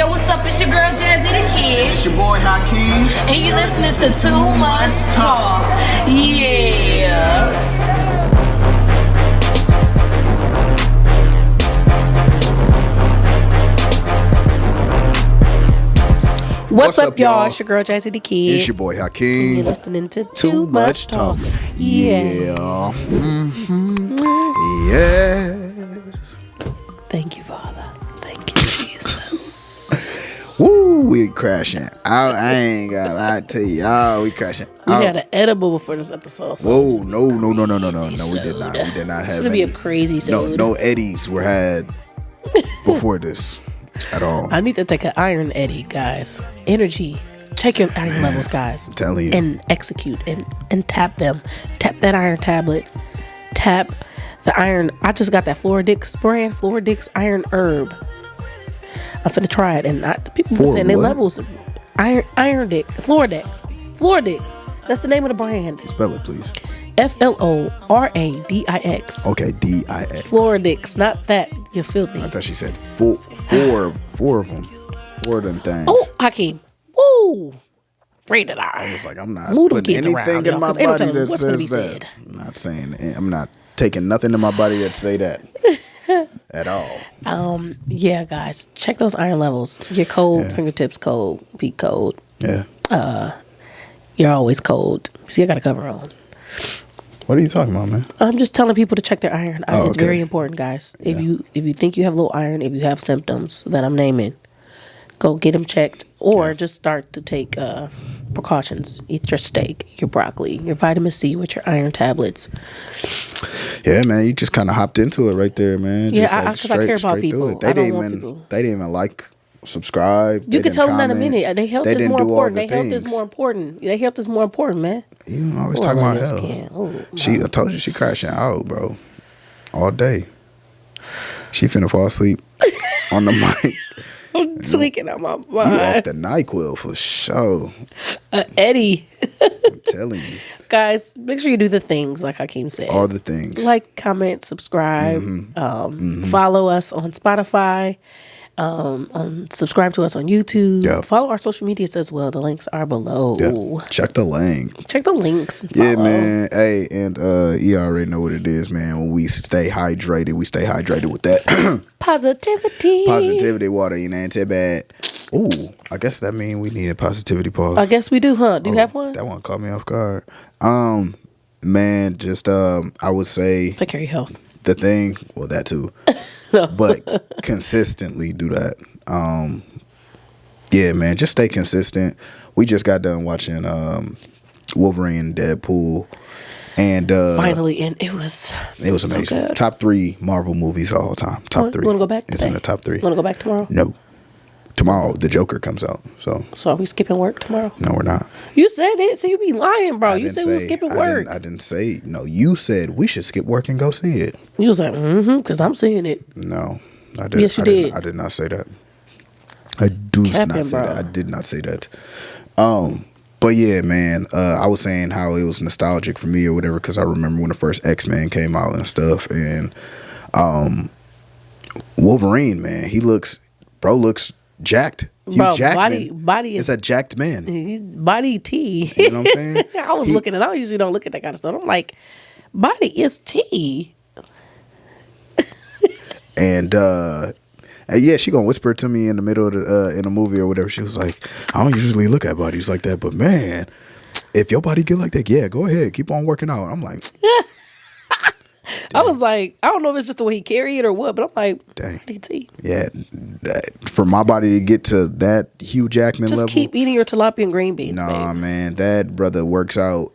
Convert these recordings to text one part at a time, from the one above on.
Yo, what's up? It's your girl Jazzy the Kid. It's your boy Hakeem. And you listening to Too Much Talk. Yeah. What's up, y'all? It's your girl Jazzy the Kid. It's your boy Hakeem. And you're listening to Too Much Talk. Yeah. Yes. Thank you, Father. Thank you, Jesus. Woo, we crashing. I ain't gonna lie to y'all. We crashing. We had an edible before this episode. So whoa, no. We did not. We did not have it's gonna be a crazy soda. No eddies were had before this at all. I need to take an iron eddy, guys. Energy. Check your iron levels, guys. I'm telling you. And execute and tap them. Tap that iron tablet. Tap the iron. I just got that Floridix brand, Floridix Iron Herb. I'm finna try it, and people been saying their levels. Iron Dick, Floridix. That's the name of the brand. Spell it, please. Floradix. Okay, DIX. Floridix, not that. You're filthy. I thought she said four of them. 4 of them things. Oh, Hakeem. Woo. Rated R. I was like, I'm not Move putting anything around, in my body that what's says that. I'm not saying. I'm not taking nothing in my body that say that at all. Yeah, guys, check those iron levels. You're cold, fingertips cold, feet cold. Yeah. You're always cold. See, I got a cover on. What are you talking about, man? I'm just telling people to check their iron. It's okay. very important, guys. Yeah. If you think you have low iron, if you have symptoms that I'm naming, go get them checked, or just start to take precautions. Eat your steak, your broccoli, your vitamin C with your iron tablets. Yeah, man, you just kind of hopped into it right there, man. Yeah, because I care about people. They didn't even like, subscribe. You can tell them that in a minute. Their health is more important. Their health is more important. Their health is more important, man. You always talking about health. I told you she crashing out, bro, all day. She finna fall asleep on the mic. I'm tweaking out my mind. You off the NyQuil for sure. Eddie. I'm telling you. Guys, make sure you do the things like Hakeem said. All the things. Like, comment, subscribe. Follow us on Spotify. Subscribe to us on YouTube. Yeah. Follow our social medias as well. The links are below. Yeah. Check the link. Check the links. And yeah, man. Hey, and you already know what it is, man. When we stay hydrated, we stay hydrated with that positivity water. You know, ain't that bad. Ooh, I guess that means we need a positivity pause. I guess we do, huh? Do you have one? That one caught me off guard. Man, just I would say take care of your health. The thing, well, that too. No. But consistently do that. Yeah, man, just stay consistent. We just got done watching Wolverine and Deadpool, and finally, and it was amazing. So top 3 Marvel movies of all time. Top 3. You want to go back? It's in the top 3. You want to go back tomorrow? No. Tomorrow, the Joker comes out. So are we skipping work tomorrow? No, we're not. You said it, so you be lying, bro. You said we were skipping work. I didn't say. No, you said we should skip work and go see it. You was like, because I'm seeing it. No, I didn't. Yes, you did. I did not say that. I do not say that. I did not say that. But yeah, man, I was saying how it was nostalgic for me or whatever because I remember when the first X-Men came out and stuff, and Wolverine, man, looks jacked. Bro, body is a jacked man. He's body T. You know what I'm saying? I was looking at. I usually don't look at that kind of stuff. I'm like, body is T. And yeah, she gonna whisper to me in the middle of the in a movie or whatever. She was like, I don't usually look at bodies like that, but man, if your body get like that, yeah, go ahead, keep on working out. I'm like. I was like, I don't know if it's just the way he carry it or what, but I'm like, dang. DT. Yeah, for my body to get to that Hugh Jackman level. Just keep eating your tilapia and green beans, Nah, man, that brother works out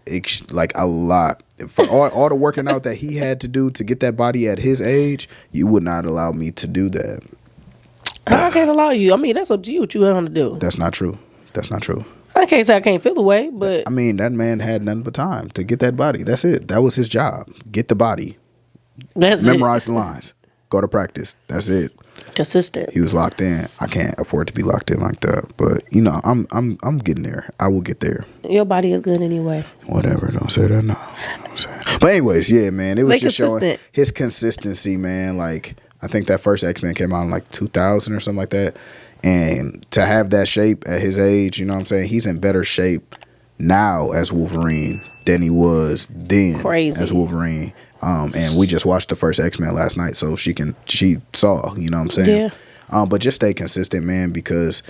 like a lot. For all the working out that he had to do to get that body at his age, you would not allow me to do that. I can't allow you. I mean, that's up to you what you want to do. That's not true. I can't say I can't feel the way, but I mean, that man had nothing but time to get that body. That's it. That was his job. Get the body. Memorize the lines. Go to practice. That's it. Consistent. He was locked in. I can't afford to be locked in like that. But you know, I'm getting there. I will get there. Your body is good anyway. Whatever. Don't say that. No. But anyways, yeah, man. It was just showing his consistency, man. Like I think that first X-Men came out in like 2000 or something like that. And to have that shape at his age, you know what I'm saying? He's in better shape now as Wolverine than he was then as Wolverine. And we just watched the first X-Men last night, so she saw, you know what I'm saying? Yeah. But just stay consistent, man, because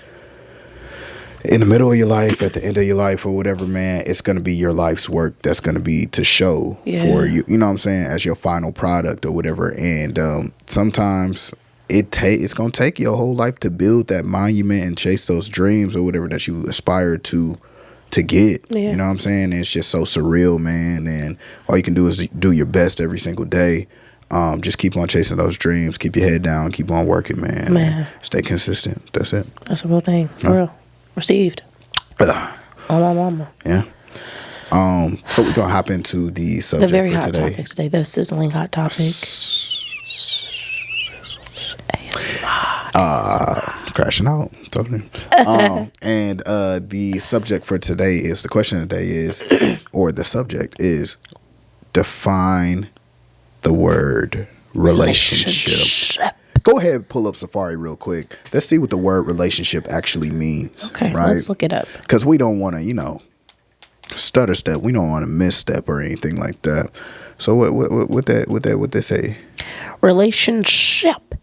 in the middle of your life, at the end of your life or whatever, man, it's going to be your life's work that's going to be to show for you, you know what I'm saying, as your final product or whatever. And sometimes it's going to take your whole life to build that monument and chase those dreams or whatever that you aspire to get. You know what I'm saying? And it's just so surreal, man. And all you can do is do your best every single day. Just keep on chasing those dreams. Keep your head down. Keep on working, man. Stay consistent. That's it. That's a real thing. For real. Received. Oh, my mama. Yeah. So we're going to hop into the subject the very for hot today. topic today. The sizzling hot topic. Crashing out. And the subject for today is, the question of the day is, or the subject is, define the word relationship. Go ahead and pull up Safari real quick. Let's see what the word relationship actually means. Okay, right? Let's look it up. Because we don't want to, stutter step. We don't want to misstep or anything like that. So what they say? Relationship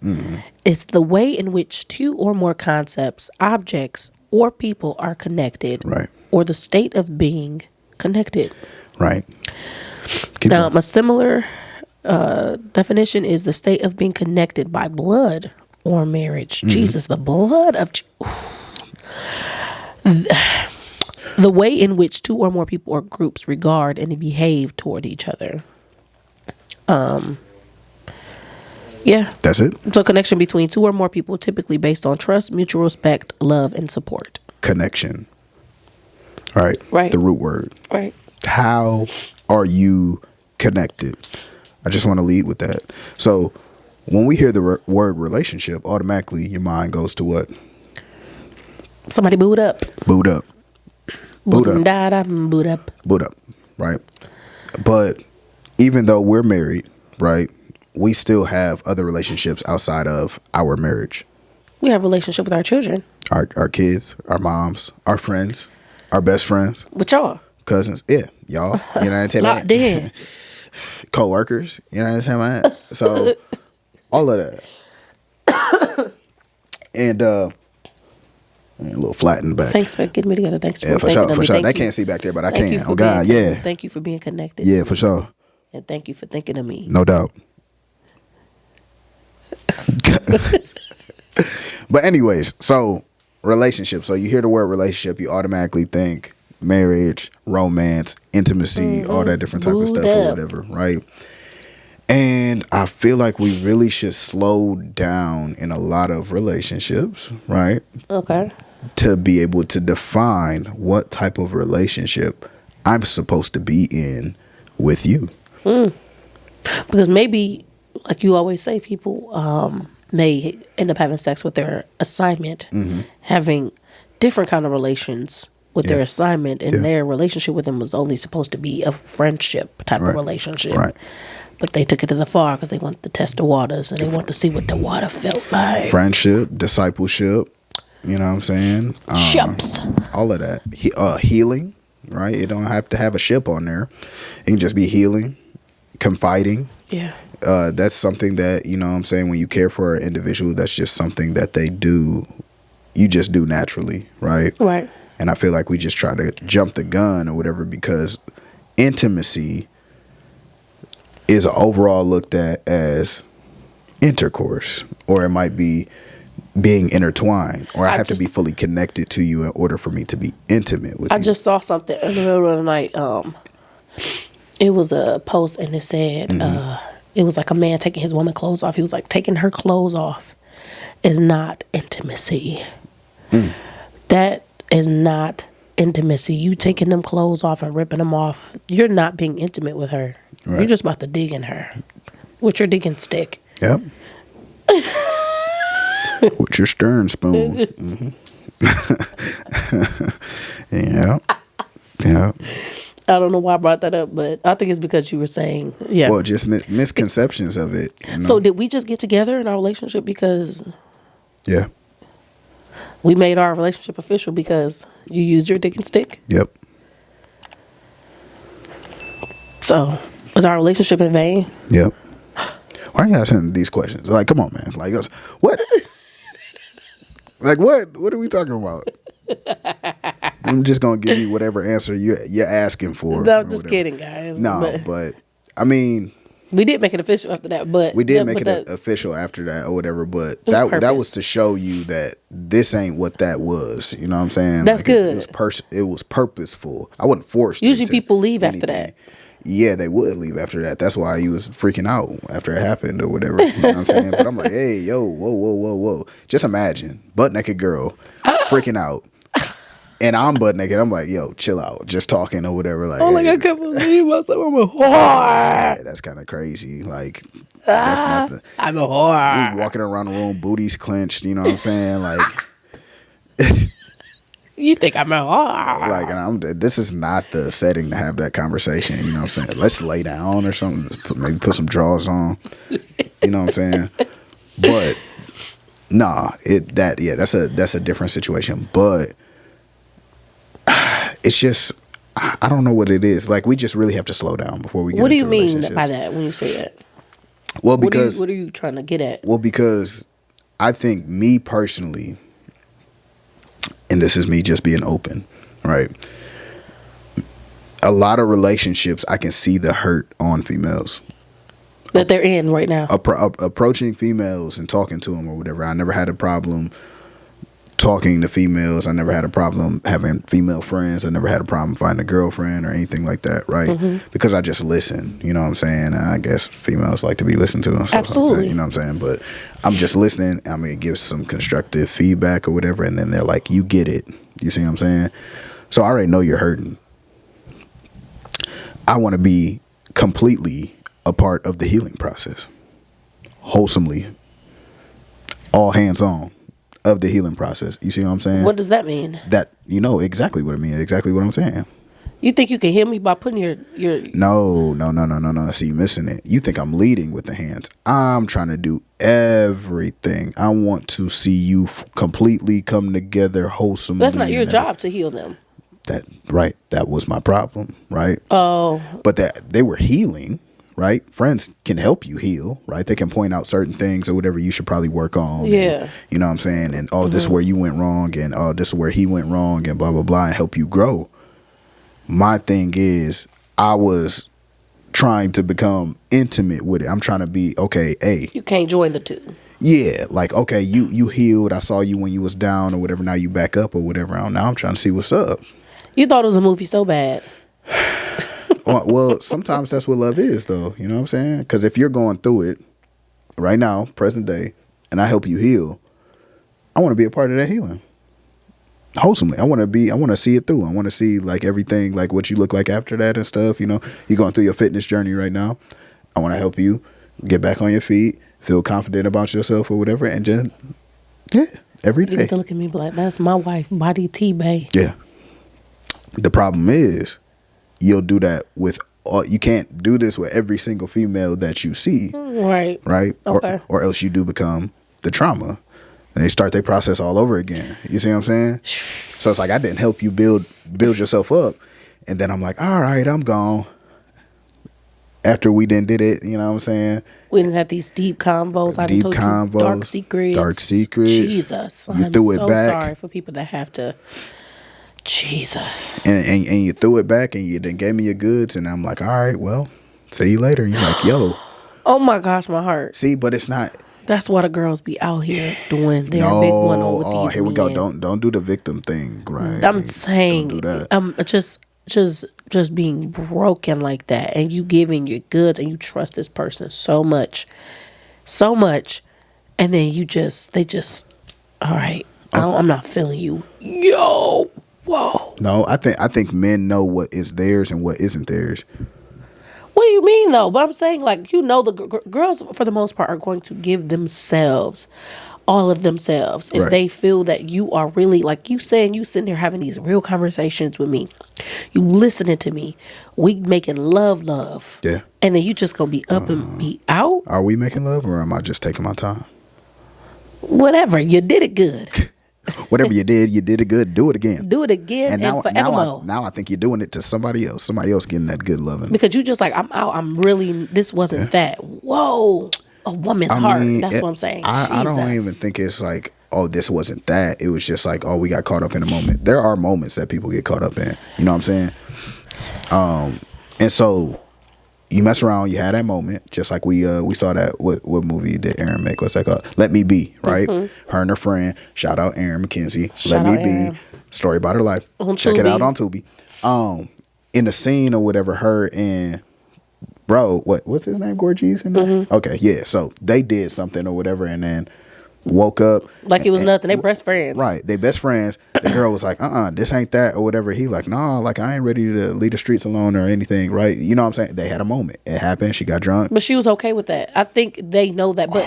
is the way in which two or more concepts, objects, or people are connected, right? Or the state of being connected, right? Now, a similar definition is the state of being connected by blood or marriage. Jesus, the blood of the way in which two or more people or groups regard and behave toward each other. Yeah. That's it. So connection between two or more people, typically based on trust, mutual respect, love, and support. Connection. Right. The root word. Right. How are you connected? I just want to lead with that. So when we hear the word relationship, automatically your mind goes to what? Somebody boot up. Boot up. Boot up. Boot up. Boot up. Right. But even though we're married, right, we still have other relationships outside of our marriage. We have a relationship with our children. Our kids, our moms, our friends, our best friends. With y'all. Cousins. Yeah. Y'all. You know what I'm saying? Locked in. Co-workers. You know what I'm saying? So all of that. And a little flat in the back. Thanks for getting me together. Thanks for for sure. They can't see back there, but I can. Oh God, yeah. Thank you for being connected. Yeah, for sure. And thank you for thinking of me. No doubt. But anyways, so relationship. So you hear the word relationship, you automatically think marriage, romance, intimacy, all that different type of stuff or whatever, right? And I feel like we really should slow down in a lot of relationships, right? Okay. To be able to define what type of relationship I'm supposed to be in with you. Because maybe, like you always say, people may end up having sex with their assignment, having different kind of relations with their assignment, and their relationship with them was only supposed to be a friendship type of relationship. Right. But they took it to the far because they wanted to test the waters and they want to see what the water felt like. Friendship, discipleship, you know what I'm saying? Ships. All of that. Healing, right? You don't have to have a ship on there. It can just be healing, confiding. Yeah. That's something that, you know what I'm saying, when you care for an individual, that's just something that they do, you just do naturally, right? Right. And I feel like we just try to jump the gun or whatever because intimacy is overall looked at as intercourse, or it might be being intertwined, or I have to be fully connected to you in order for me to be intimate with you. I just saw something in the middle of the night. It was a post and it said, it was like a man taking his woman clothes off. He was like, taking her clothes off is not intimacy. That is not intimacy. You taking them clothes off and ripping them off, you're not being intimate with her. Right. You're just about to dig in her with your digging stick. Yep. With your stern spoon. Yeah. Yeah. I don't know why I brought that up, but I think it's because you were saying, yeah. Well, just misconceptions of it. You know? So did we just get together in our relationship because... Yeah. We made our relationship official because you used your dick and stick. Yep. So, was our relationship in vain? Yep. Why are you asking these questions? Like, come on, man. Like, what? Like, what are we talking about? I'm just gonna give you whatever answer you're asking for. No, I'm just kidding, guys. No, but I mean, we did make it official after that. But we did make it official after that or whatever. But that was to show you that this ain't what that was. You know what I'm saying? That's good. It was purposeful. I wasn't forced. Usually people leave after that. Yeah, they would leave after that. That's why he was freaking out after it happened or whatever. You know what I'm saying? But I'm like, hey, yo, whoa. Just imagine, butt naked girl freaking out. And I'm butt naked. I'm like, yo, chill out. Just talking or whatever. Like, like, I can't believe myself. I'm a whore. Yeah, that's kind of crazy. Like, that's not the... I'm a whore. We walking around the room, booties clenched. You know what I'm saying? Like... You think I'm a whore? Like, and this is not the setting to have that conversation. You know what I'm saying? Let's lay down or something. Maybe put some drawers on. You know what I'm saying? But nah, that's a different situation. But it's just, I don't know what it is. Like, we just really have to slow down before we get. What do you mean by that when you say that? Well, because what are you trying to get at? Well, because I think me personally. And this is me just being open, right? A lot of relationships, I can see the hurt on females. That they're in right now. Approaching females and talking to them or whatever. I never had a problem talking to females. I never had a problem having female friends. I never had a problem finding a girlfriend or anything like that, right? Mm-hmm. Because I just listen, you know what I'm saying? I guess females like to be listened to and stuff. Absolutely. Like that, you know what I'm saying? But I'm just listening. I'm going to give some constructive feedback or whatever. And then they're like, you get it. You see what I'm saying? So I already know you're hurting. I want to be completely a part of the healing process. Wholesomely. All hands on. Of the healing process. You see what I'm saying? What does that mean? That, you know exactly what it means. Exactly what I'm saying. You think you can heal me by putting your... No. See, you missing it. You think I'm leading with the hands. I'm trying to do everything. I want to see you completely come together wholesomely. That's not your job to heal them. That was my problem, right? Oh. But that they were healing. Right? Friends can help you heal, right? They can point out certain things or whatever you should probably work on. Yeah. And, you know what I'm saying? And, this is where you went wrong. And, this is where he went wrong and blah, blah, blah, and help you grow. My thing is, I was trying to become intimate with it. I'm trying to be, okay, hey. You can't join the two. Yeah. Like, okay, you healed. I saw you when you was down or whatever. Now you back up or whatever. Now I'm trying to see what's up. You thought it was a movie so bad. Well, sometimes that's what love is, though. You know what I'm saying? Because if you're going through it right now, present day, and I help you heal, I want to be a part of that healing. Wholesomely. I want to see it through. I want to see like everything, like what you look like after that and stuff. You know, you're going through your fitness journey right now. I want to help you get back on your feet, feel confident about yourself or whatever, and just, every day. You get to look at me and be like, that's my wife, Body T-Bay. Yeah. The problem is, you'll do that with you can't do this with every single female that you see. Right. Okay. Or else you do become the trauma. And they start their process all over again. You see what I'm saying? So it's like I didn't help you build yourself up. And then I'm like, all right, I'm gone. After we did it, you know what I'm saying? We didn't have these deep convos. I told you dark secrets. Jesus. I'm so sorry for people that have to. Jesus. And you threw it back and you then gave me your goods and I'm like, all right, well, see you later. You're like, yo. Oh my gosh, my heart. See, but it's not. That's why the girls be out here doing their big one on with these here we men. go. Don't do the victim thing, right? I'm saying, don't do that. I'm just being broken like that, and you giving your goods and you trust this person so much, and then they just, all right, I'm not feeling you, yo. Whoa. No, I think men know what is theirs and what isn't theirs. What do you mean though? But I'm saying, like, you know, the girls for the most part are going to give themselves, all of themselves, if they feel that you are really, like you saying, you sitting there having these real conversations with me, you listening to me, we making love, yeah, and then you just gonna be up and be out. Are we making love or am I just taking my time? Whatever, you did it good. Whatever you did it good. Do it again. Do it again and forevermore. Now I think you're doing it to somebody else. Somebody else getting that good loving. Because you just like, I'm out. I'm really, this wasn't that. Whoa. A woman's heart. That's what I'm saying. I don't even think it's like, oh, this wasn't that. It was just like, oh, we got caught up in a moment. There are moments that people get caught up in. You know what I'm saying? And so you mess around, you had that moment, just like we saw that. What movie did Aaron make? What's that called? Let Me Be, right? Mm-hmm. Her and her friend. Shout out Aaron McKenzie. Let Me Be. Story about her life. Check it out on Tubi. In the scene or whatever, her and bro, what's his name? Gorgees in there? Mm-hmm. Okay, yeah. So they did something or whatever, and then woke up like it was nothing. They best friends, right? They best friends. The girl was like, this ain't that or whatever. He like, nah, like I ain't ready to leave the streets alone or anything, right? You know what I'm saying? They had a moment. It happened. She got drunk, but she was okay with that. I think they know that. But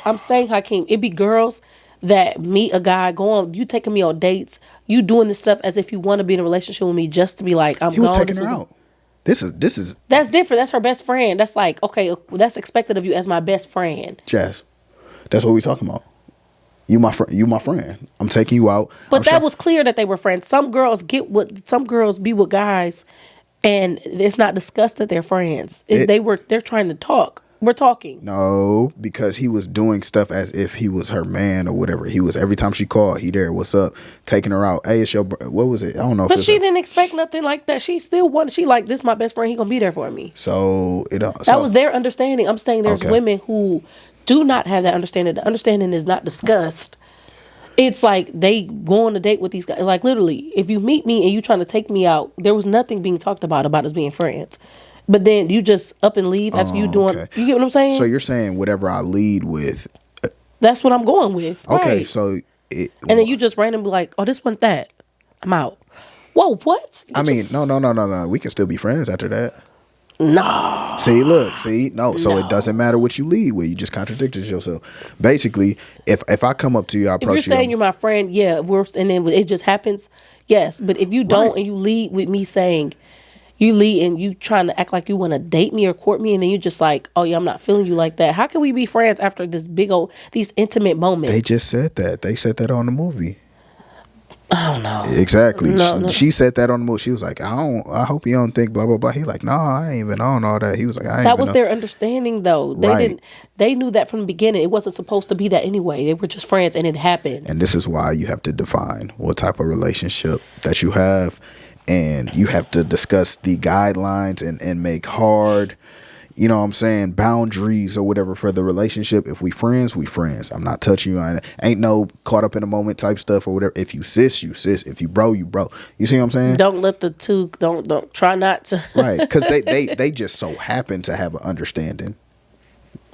I'm saying, Hakeem, it be girls that meet a guy, you taking me on dates, you doing this stuff as if you want to be in a relationship with me, just to be like, I'm. He was taking her out. This is that's different. That's her best friend. That's like, okay, that's expected of you as my best friend. Jazz, that's what we talking about. You my friend. I'm taking you out. But that was clear that they were friends. Some girls be with guys, and it's not discussed that they're friends. They're trying to talk. We're talking. No, because he was doing stuff as if he was her man or whatever. He was, every time she called, he there. What's up? Taking her out. Hey, it's your. What was it? I don't know. But she didn't expect nothing like that. She still wanted. She like, this my best friend. He gonna be there for me. So that was their understanding. I'm saying there's women who do not have that understanding. The understanding is not discussed. It's like they go on a date with these guys. Like literally, if you meet me and you trying to take me out, there was nothing being talked about us being friends. But then you just up and leave after you doing. Okay. You get what I'm saying? So you're saying whatever I lead with. That's what I'm going with. Okay, right. So. And then you just randomly like, oh, this wasn't that. I'm out. Whoa, what? No. We can still be friends after that. No. So it doesn't matter what you lead with. You just contradicted yourself. Basically, if I come up to you, I approach you. If you're saying you're my friend, yeah, and then it just happens, yes. But if you don't and you lead with me saying, you lead and you trying to act like you want to date me or court me, and then you just like, oh yeah, I'm not feeling you like that. How can we be friends after these intimate moments? They just said that. They said that on the movie. I don't know. Exactly. No. She said that on the movie. She was like, I hope you don't think blah blah blah. He like, no, I ain't even on all that. He was like, that was their understanding though. They knew that from the beginning. It wasn't supposed to be that anyway. They were just friends and it happened. And this is why you have to define what type of relationship that you have. And you have to discuss the guidelines and make hard, you know what I'm saying, boundaries or whatever for the relationship. If we friends, we friends. I'm not touching you. Ain't no caught up in a moment type stuff or whatever. If you sis, you sis. If you bro, you bro. You see what I'm saying? Don't let the two, don't try not to. Right, because they just so happen to have an understanding.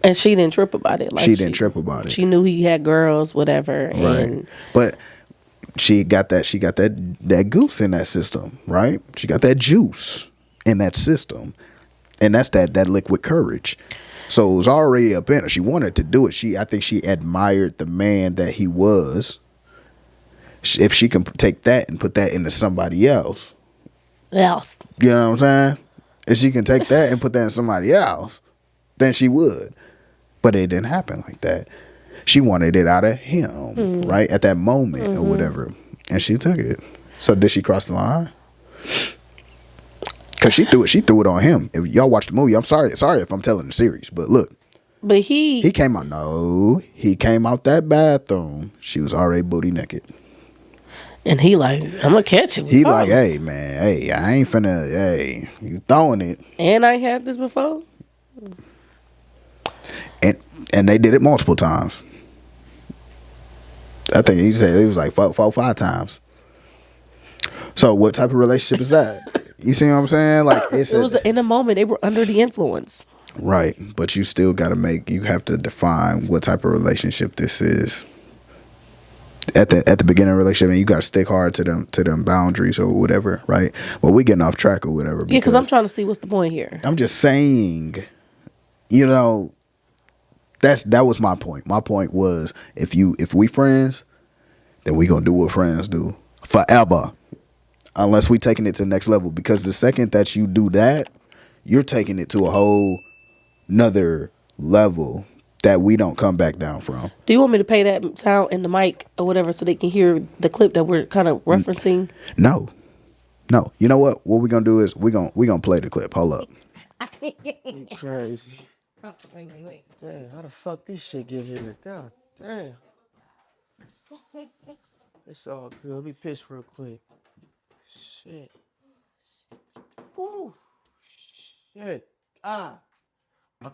And she didn't trip about it. She didn't trip about it. She knew he had girls, whatever. Right. But she got that goose in that system, right? She got that juice in that system. And that's that liquid courage. So it was already up in her. She wanted to do it. I think she admired the man that he was. If she can take that and put that into somebody else. You know what I'm saying? If she can take that and put that in somebody else, then she would. But it didn't happen like that. She wanted it out of him, right? At that moment or whatever. And she took it. So did she cross the line? Because she threw it on him. If y'all watch the movie, I'm sorry if I'm telling the series, but look. But he came out. No, he came out that bathroom. She was already booty naked. And he like, I'm gonna catch you. He like, hey man, hey, I ain't finna, hey, you throwing it. And I had this before. And they did it multiple times. I think he said it was like 5 times. So what type of relationship is that? You see what I'm saying? Like it was in a moment. They were under the influence. Right. But you still got to you have to define what type of relationship this is. At the beginning of the relationship, and you got to stick hard to them boundaries or whatever, right? Well, we getting off track or whatever. Yeah, because I'm trying to see what's the point here. I'm just saying, you know, that was my point. My point was if we friends, then we gonna do what friends do forever, unless we taking it to the next level. Because the second that you do that, you're taking it to a whole nother level that we don't come back down from. Do you want me to play that sound in the mic or whatever so they can hear the clip that we're kind of referencing? No. You know what? What we're gonna do is we're gonna play the clip. Hold up. You crazy. Oh, wait. Damn, how the fuck this shit get here? God damn. It's all good. Let me piss real quick. Shit. Ooh. Shit. I'm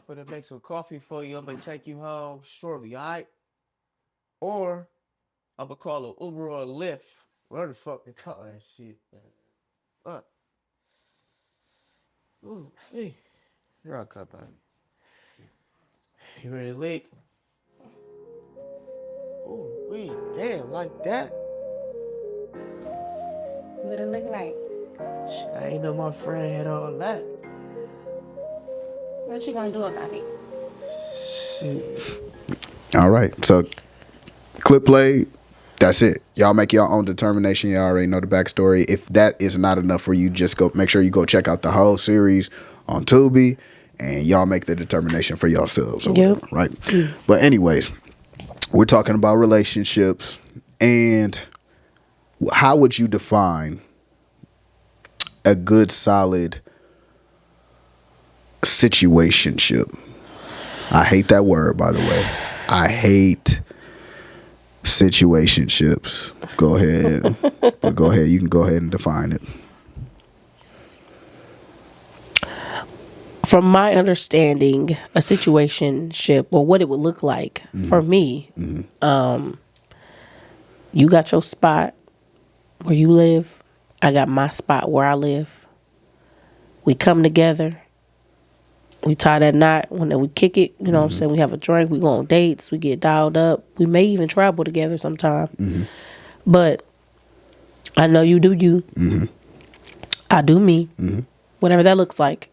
finna make some coffee for you. I'm gonna take you home shortly, alright? Or I'm gonna call an Uber or a Lyft. Where the fuck they call that shit, man? Fuck. Ooh, hey. Here I come, man. You ready to leave? Ooh, wait, damn, like that? What it look like? Shit, I ain't know my friend had all that. What you gonna do about it? Shit. All right. So clip play. That's it. Y'all make your own determination. Y'all already know the backstory. If that is not enough for you, just go make sure you go check out the whole series on Tubi, and y'all make the determination for yourselves. Whatever, right? But anyways, we're talking about relationships, and how would you define a good, solid situationship? I hate that word, by the way. I hate situationships. Go ahead. But go ahead. You can go ahead and define it. From my understanding, a situationship, or what it would look like for me, you got your spot where you live. I got my spot where I live. We come together. We tie that knot when we kick it. You know what I'm saying? We have a drink. We go on dates. We get dialed up. We may even travel together sometime. But I know you do you. I do me. Whatever that looks like.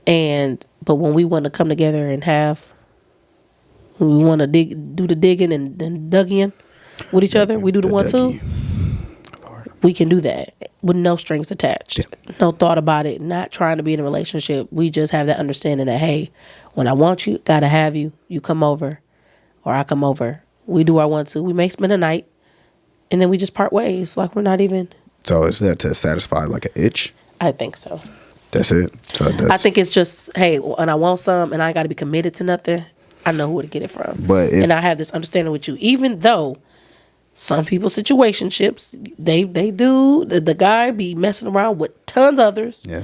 But when we want to come together and when we want to do the digging and dug in with each other, we do the 1 2. We can do that with no strings attached. No thought about it. Not trying to be in a relationship. We just have that understanding that, hey, when I want you, gotta have you. You come over, or I come over. We do our 1 2. We may spend a night, and then we just part ways. Like we're not even. So is that to satisfy like an itch? I think so. That's it. So I think it's just, hey, when I want some and I got to be committed to nothing, I know who to get it from. And I have this understanding with you, even though some people's situationships, they do, the guy be messing around with tons of others. Yeah.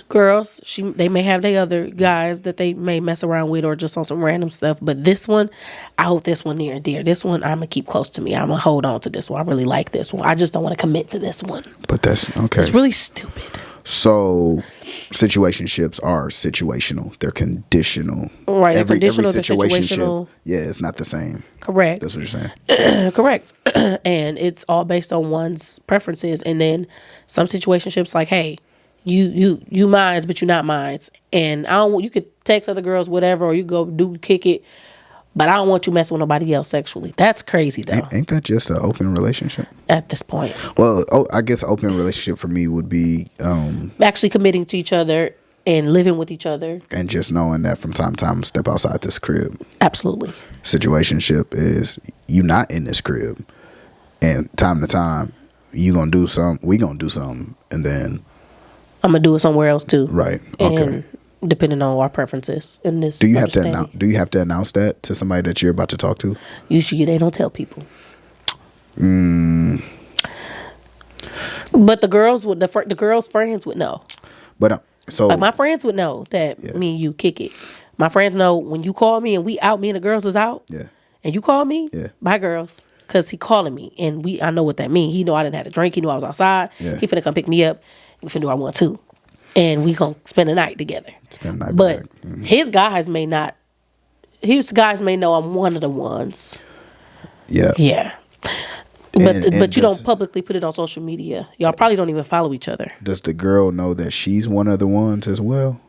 Girls, they may have their other guys that they may mess around with or just on some random stuff. But this one, I hold this one near and dear. This one, I'm going to keep close to me. I'm going to hold on to this one. I really like this one. I just don't want to commit to this one. But that's okay. It's really stupid. So situationships are situational. They're conditional. Right. Every situationship, yeah, it's not the same. Correct. That's what you're saying. Correct. And it's all based on one's preferences. And then some situationships like, hey, you mines, but you're not mines. And you could text other girls, whatever, or you go kick it. But I don't want you messing with nobody else sexually. That's crazy, though. Ain't that just an open relationship? At this point. Well, I guess open relationship for me would be... actually committing to each other and living with each other. And just knowing that from time to time, step outside this crib. Absolutely. Situationship is you not in this crib. And time to time, you going to do something, we going to do something, and then... I'm going to do it somewhere else, too. Right. Okay. And depending on our preferences in this. Do you have to announce that to somebody that you're about to talk to? Usually they don't tell people. But the girls' friends would know. But so like my friends would know that me and you kick it. My friends know when you call me and we out, me and the girls is out. Yeah. And you call me, bye girls, because he calling me and I know what that means. He know I didn't have a drink. He knew I was outside. Yeah. He finna come pick me up. We finna do our 1 2. And we gonna spend the night together. But his guys may not. His guys may know I'm one of the ones. Yeah. Yeah. But you don't publicly put it on social media. Y'all probably don't even follow each other. Does the girl know that she's one of the ones as well?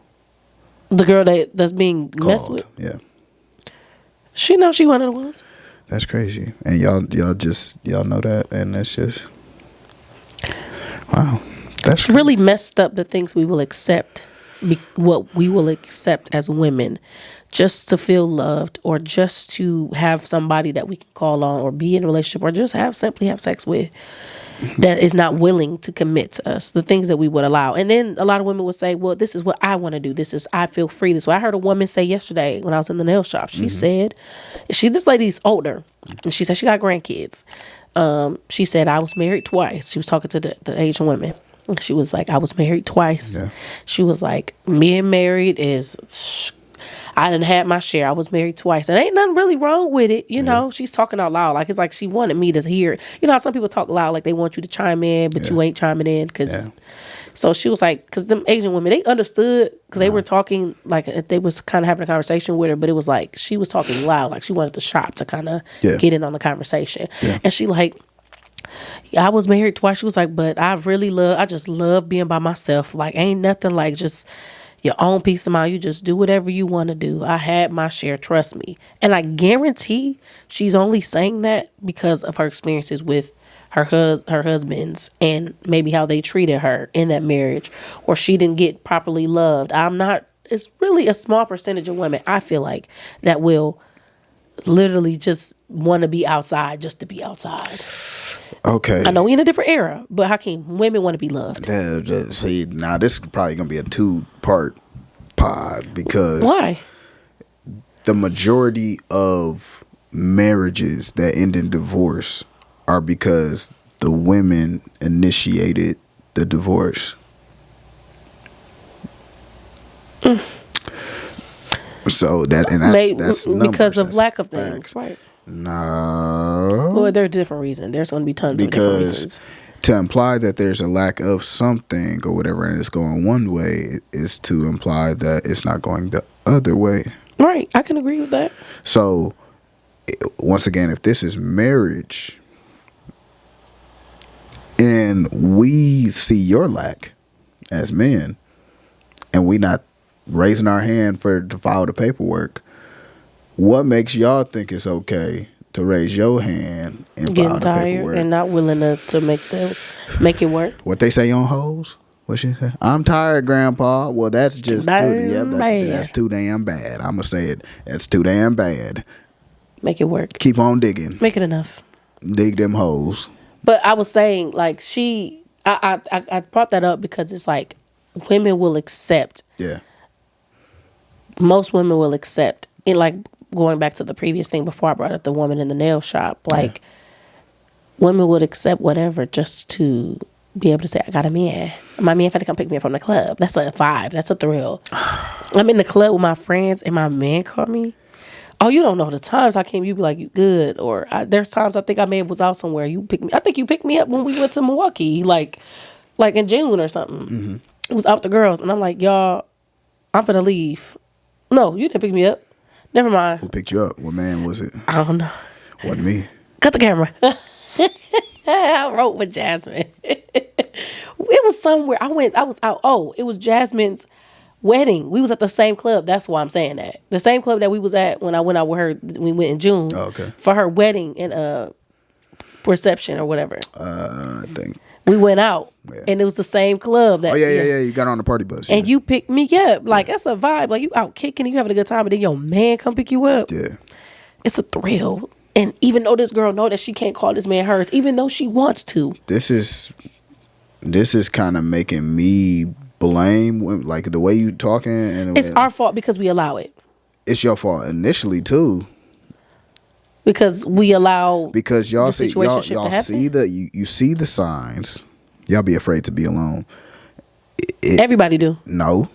The girl that's being messed with? Yeah. She knows she one of the ones. That's crazy. And y'all know that, and it's just wow. It's really messed up the things we will accept, what we will accept as women, just to feel loved, or just to have somebody that we can call on, or be in a relationship, or just simply have sex with, that is not willing to commit to us, the things that we would allow. And then a lot of women would say, well, this is what I want to do. I feel free. This. So I heard a woman say yesterday when I was in the nail shop, she said, this lady's older, and she said she got grandkids. She said, I was married twice. She was talking to the Asian women. She was like, I was married twice. Yeah. She was like, being married is... I done had my share. I was married twice. And ain't nothing really wrong with it. You know, she's talking out loud. Like, it's like she wanted me to hear it. You know how some people talk loud, like they want you to chime in, but you ain't chiming in. So she was like, because them Asian women, they understood, because they were talking, like they was kind of having a conversation with her, but it was like she was talking loud. Like she wanted the shop to kind of get in on the conversation. Yeah. And she like, I was married twice. She was like, but I just love being by myself. Like, ain't nothing like just your own peace of mind. You just do whatever you want to do. I had my share, trust me. And I guarantee she's only saying that because of her experiences with her husbands, and maybe how they treated her in that marriage, or she didn't get properly loved. It's really a small percentage of women, I feel like, that will literally just want to be outside just to be outside. Okay. I know we in a different era, but Hakeem, women want to be loved. See, now this is probably going to be a 2-part pod, because why? The majority of marriages that end in divorce are because the women initiated the divorce. So that's numbers, because of lack of things, right? No. Well, there are different reasons. There's going to be tons of different reasons. To imply that there's a lack of something or whatever, and it's going one way, is to imply that it's not going the other way. Right. I can agree with that. So, once again, if this is marriage, and we see your lack as men, and we not raising our hand to file the paperwork, what makes y'all think it's okay to raise your hand and file the paperwork? And not willing to make it work? What they say on hoes? What she say? I'm tired, Grandpa. Well, that's just that's too damn bad. I'm gonna say it. That's too damn bad. Make it work. Keep on digging. Make it enough. Dig them hoes. But I was saying, like, I brought that up because it's like women will accept. Yeah. Most women will accept. And like going back to the previous thing before I brought up the woman in the nail shop, like women would accept whatever just to be able to say, I got a man. My man finna come pick me up from the club. That's a vibe. That's a thrill. I'm in the club with my friends and my man called me. Oh, you don't know the times I came. You be like, you good? Or there's times I think I may have was out somewhere. You picked me. I think you picked me up when we went to Milwaukee, like in June or something. Mm-hmm. It was out the girls, and I'm like, y'all, I'm finna leave. No, you didn't pick me up. Never mind. Who picked you up? What man was it? I don't know. Wasn't me. Cut the camera. I wrote with Jasmine. It was somewhere. I was out. Oh, it was Jasmine's wedding. We was at the same club. That's why I'm saying that. The same club that we was at when I went out with her. We went in June. Oh, okay. For her wedding and reception or whatever. I think we went out, and it was the same club. That, yeah. You got on the party bus, and you picked me up. Like that's a vibe. Like you out kicking, and you having a good time, and then your man come pick you up. Yeah, it's a thrill. And even though this girl know that she can't call this man hers, even though she wants to, this is kind of making me blame, like the way you talking, and it's our fault because we allow it. It's your fault initially too, because we allow y'all see you see the signs. Y'all be afraid to be alone. Everybody do. No,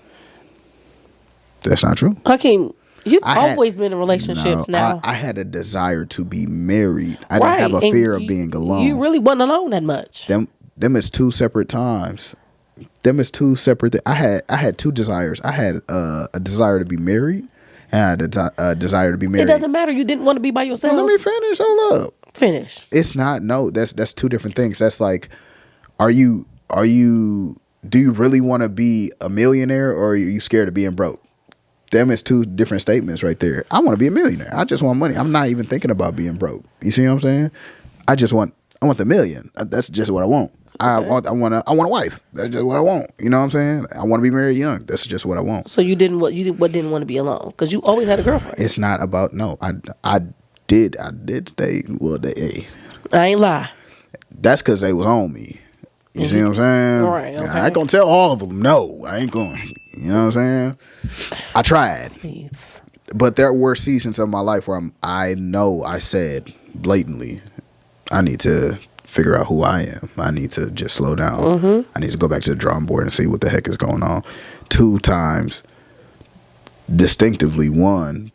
that's not true. Hakeem, you've always been in relationships. Now I had a desire to be married. I didn't have a fear of being alone. You really wasn't alone that much. Them is two separate times. Them is two separate. I had two desires. I had a desire to be married, and I had a desire to be married. It doesn't matter. You didn't want to be by yourself. Well, let me finish. Hold up. Finish. It's not. No, that's two different things. That's like, do you really want to be a millionaire, or are you scared of being broke? Them is two different statements right there. I want to be a millionaire. I just want money. I'm not even thinking about being broke. You see what I'm saying? I want the million. That's just what I want. I want a wife. That's just what I want. You know what I'm saying? I want to be married young. That's just what I want. So you didn't didn't want to be alone because you always had a girlfriend. It's not about I did stay. Well, I ain't lie. That's because they was on me. You see what I'm saying? Right. Okay. I ain't gonna tell all of them. No, I ain't going. You know what I'm saying? I tried. Please. But there were seasons of my life where I know I said blatantly, I need to figure out who I am. I need to just slow down. Mm-hmm. I need to go back to the drawing board and see what the heck is going on. 2 times distinctively. One,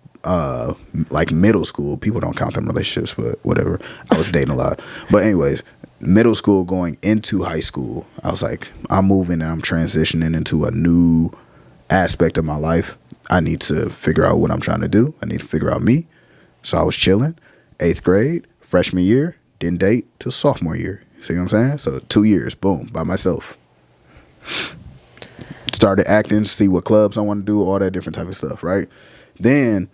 like middle school. People don't count them relationships, but whatever. I was dating a lot. But anyways, middle school going into high school, I was like, I'm moving and I'm transitioning into a new aspect of my life. I need to figure out what I'm trying to do. I need to figure out me. So I was chilling. 8th grade, freshman year, didn't date till sophomore year. See what I'm saying? So 2 years, boom, by myself. Started acting, see what clubs I want to do, all that different type of stuff, right? Then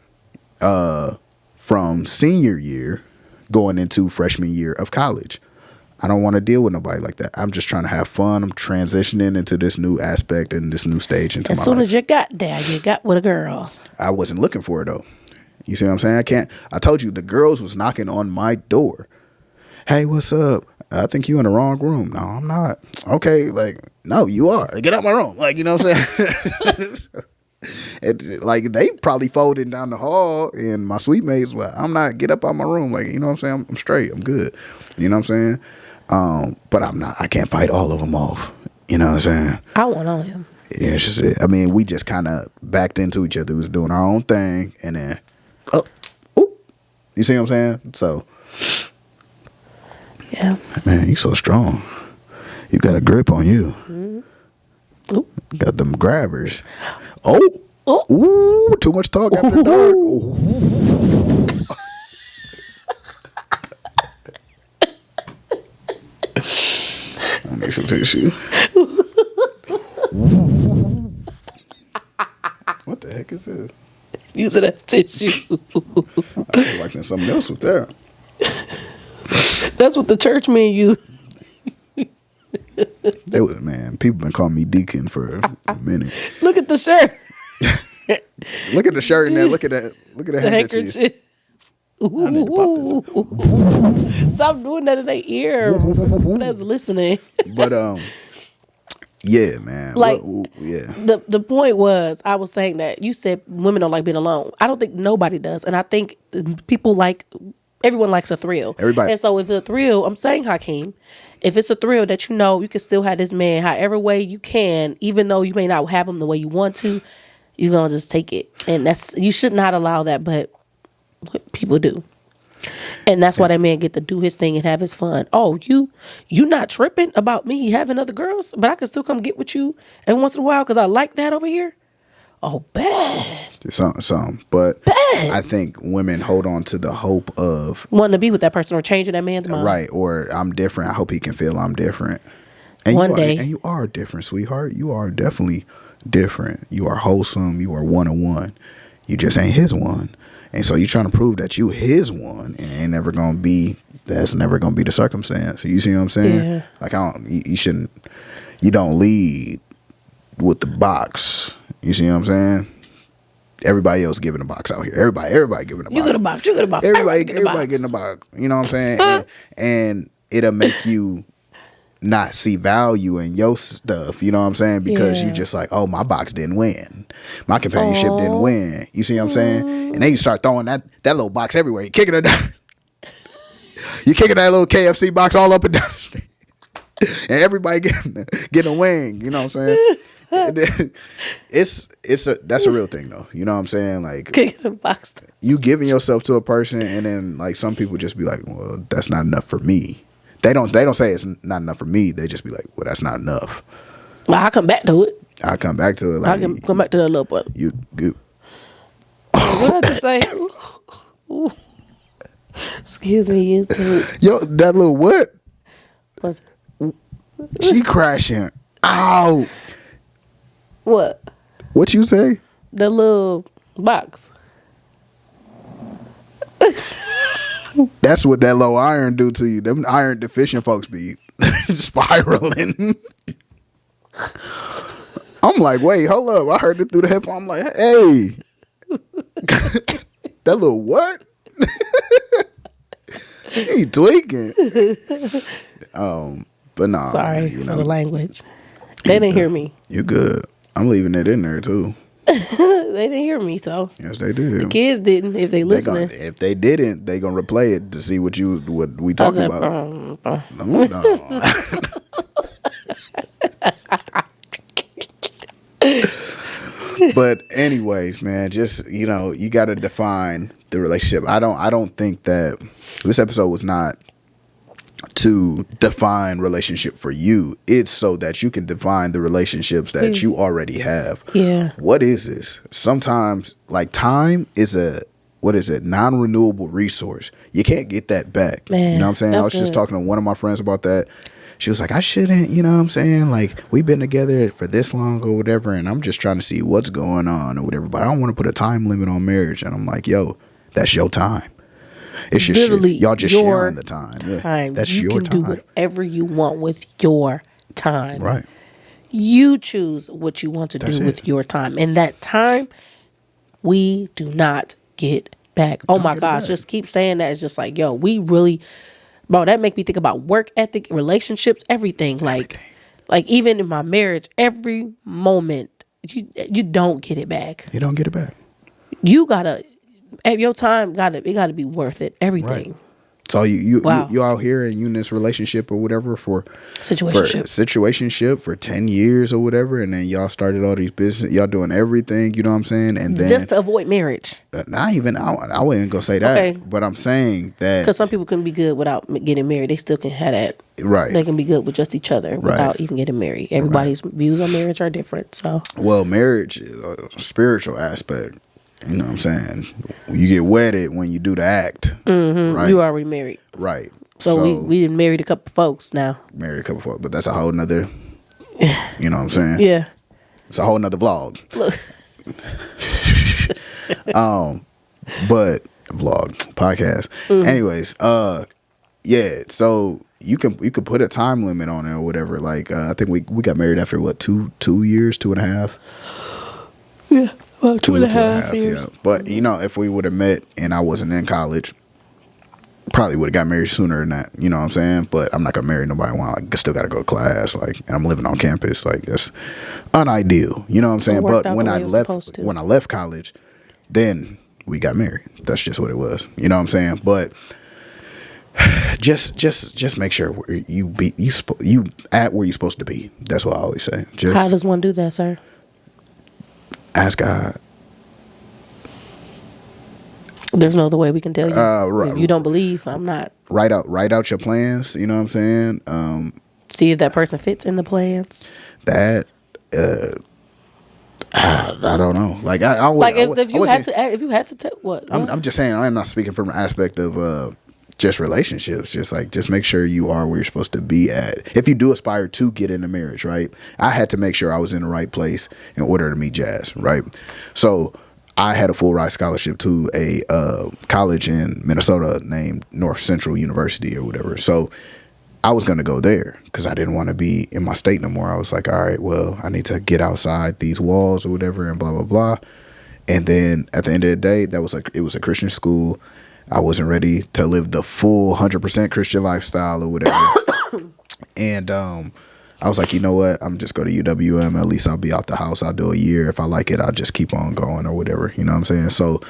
from senior year going into freshman year of college, I don't want to deal with nobody like that. I'm just trying to have fun. I'm transitioning into this new aspect and this new stage into my life. As soon as you got there, you got with a girl. I wasn't looking for it though. You see what I'm saying? I told you the girls was knocking on my door. Hey, what's up? I think you in the wrong room. No, I'm not. Okay, like, no, you are. Get out my room. Like, you know what I'm saying? Like, they probably folding down the hall and my suite mates, well, I'm not. Get up out my room. Like, you know what I'm saying? I'm straight. I'm good. You know what I'm saying? But I'm not. I can't fight all of them off. You know what I'm saying? I want on him. Yeah, it's just, I mean, we just kind of backed into each other. We was doing our own thing, and then, you see what I'm saying? So, yeah, man, you so strong. You got a grip on you. Mm-hmm. Ooh. Got them grabbers. Ooh, too much talk after dark. Ooh. I'll make some tissue. What the heck is this? Use it as tissue. I feel like there's something else with that. That's what the church men use. Man, people been calling me deacon for a minute. Look at the shirt. Look at the shirt and then look at that. Look at the handkerchief. Ooh. Stop doing that in their ear. That's listening. But yeah, man. Like, yeah. The point was, I was saying that you said women don't like being alone. I don't think nobody does, and I think everyone likes a thrill. Everybody. And so if it's a thrill, I'm saying, Hakeem, if it's a thrill that you know you can still have this man however way you can, even though you may not have him the way you want to, you're gonna just take it, and you should not allow that, but people do. And that's why that man get to do his thing and have his fun. Oh, you not tripping about me having other girls, but I can still come get with you every once in a while because I like that over here. Oh, bad. Some, but bad. I think women hold on to the hope of wanting to be with that person or changing that man's mind. Right, or I'm different. I hope he can feel I'm different. And you are different, sweetheart. You are definitely different. You are wholesome. You are one-on-one. You just ain't his one. And so you're trying to prove that you his one, and ain't never gonna be. That's never gonna be the circumstance. You see what I'm saying? Yeah. Like you shouldn't. You don't lead with the box. You see what I'm saying? Everybody else giving a box out here. Everybody giving a box. You get a box. Everybody getting a box. You know what I'm saying? and it'll make you not see value in your stuff, you know what I'm saying? Because you just like, oh, my box didn't win. My companionship didn't win. You see what I'm saying? And then you start throwing that little box everywhere. You're kicking it down. You're kicking that little KFC box all up and down the street. And everybody getting a wing, you know what I'm saying? That's a real thing though. You know what I'm saying? Like, kicking a box. You giving yourself to a person, and then like some people just be like, well, that's not enough for me. They don't say it's not enough for me. They just be like, well, that's not enough. Well, I'll come back to it. Like, I can come back to that little part. You good. What did I just say? Ooh. Excuse me, you too. Yo, that little what? What's she crashing. Ow. What? What you say? The little box. That's what that low iron do to you. Them iron deficient folks be. spiraling. I'm like, wait, hold up. I heard it through the headphone. I'm like, hey, that little what? He tweaking. But nah. Sorry man, for the language. They didn't hear me. You good. I'm leaving it in there too. They didn't hear me, so yes, they did. The kids didn't. If they listening, if they didn't, they gonna replay it to see what we talking about. But anyways, man, just you got to define the relationship. I don't think that this episode was not to define relationship for you. It's so that you can define the relationships that you already have. Yeah. What is this? Sometimes like time is a non-renewable resource. You can't get that back. Man, you know what I'm saying? I was just talking to one of my friends about that. She was like, I shouldn't, you know what I'm saying? Like, we've been together for this long or whatever, and I'm just trying to see what's going on or whatever, but I don't want to put a time limit on marriage. And I'm like, yo, that's your time. It's just literally y'all just sharing the time. Yeah, that's you your can time. do whatever you want with your time. Right. You choose what you want to do with your time. And that time, we do not get back. Oh my gosh, just keep saying that. It's just like, yo, we really, bro, that make me think about work ethic, relationships, everything. Like even in my marriage, every moment, you don't get it back. You don't get it back. You gotta, at your time, it gotta be worth it. Everything. Right. So you out here and you in this relationship or whatever for situationship for 10 years or whatever, and then y'all started all these business, y'all doing everything, you know what I'm saying, and then just to avoid marriage. Not even I wouldn't go say that, okay. But I'm saying that because some people can be good without getting married. They still can have that. Right. They can be good with just each other without even getting married. Everybody's views on marriage are different. So marriage is a spiritual aspect. You know what I'm saying? You get wedded when you do the act. Mm-hmm. Right? You already married. Right. So we married a couple folks now. Married a couple folks. But that's a whole nother, you know what I'm saying? Yeah. It's a whole nother vlog. Look. But vlog, podcast. Mm-hmm. Anyways, yeah, so you could put a time limit on it or whatever. Like I think we got married after what, 2 years, 2.5? Yeah. Well, 2.5 years. Yeah. But if we would have met and I wasn't in college, probably would have got married sooner than that. You know what I'm saying? But I'm not gonna marry nobody while I still gotta go to class. Like, and I'm living on campus. Like, that's unideal. You know what I'm saying? But when I left college, then we got married. That's just what it was. You know what I'm saying? But just make sure you at where you're supposed to be. That's what I always say. How does one do that, sir? Ask God. There's no other way we can tell you. If you don't believe, I'm not. Write out your plans. You know what I'm saying? See if that person fits in the plans. That I don't know. Like if you had to tell what? I'm just saying. I'm not speaking from an aspect of just relationships. Just make sure you are where you're supposed to be at. If you do aspire to get into marriage, right? I had to make sure I was in the right place in order to meet Jazz, right? So I had a full ride scholarship to a college in Minnesota named North Central University or whatever. So I was going to go there because I didn't want to be in my state no more. I was like, all right, well, I need to get outside these walls or whatever and blah, blah, blah. And then at the end of the day, it was a Christian school. I wasn't ready to live the full 100% Christian lifestyle or whatever. And I was like, you know what? I'm just go to UWM. At least I'll be out the house. I'll do a year. If I like it, I'll just keep on going or whatever. You know what I'm saying? So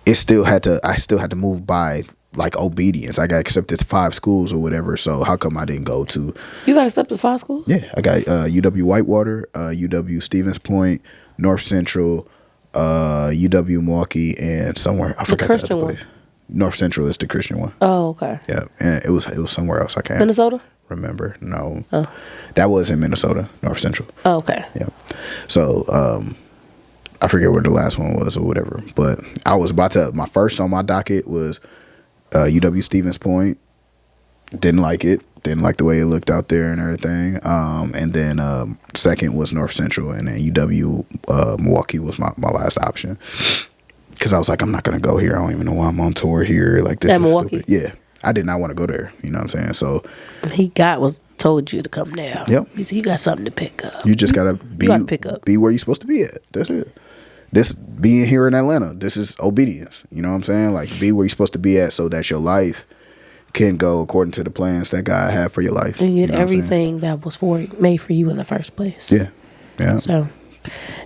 I still had to move by like obedience. I got accepted to 5 schools or whatever. So how come I didn't go to? You got accepted to 5 schools? Yeah, I got UW Whitewater, UW Stevens Point, North Central, UW Milwaukee, and somewhere I forgot the Christian other place. One. North Central is the Christian one. Oh, okay. Yeah, and it was somewhere else. I can't Minnesota. Remember? No. Oh. That was in Minnesota, North Central. Oh, okay. Yeah. So I forget where the last one was or whatever. But I was about to. My first on my docket was UW Stevens Point. Didn't like it. Didn't like the way it looked out there and everything. And then second was North Central, and then UW Milwaukee was my last option. Because I was like, I'm not going to go here. I don't even know why I'm on tour here. Like, this is Milwaukee. Stupid. Yeah. I did not want to go there. You know what I'm saying? So he was told you to come down. Yep. You see, you got something to pick up. You just gotta be pick up. Be where you're supposed to be at. That's it. This being here in Atlanta, this is obedience. You know what I'm saying? Like, be where you're supposed to be at so that your life can go according to the plans that God had for your life. And you get know everything that was made for you in the first place. Yeah. Yeah. So,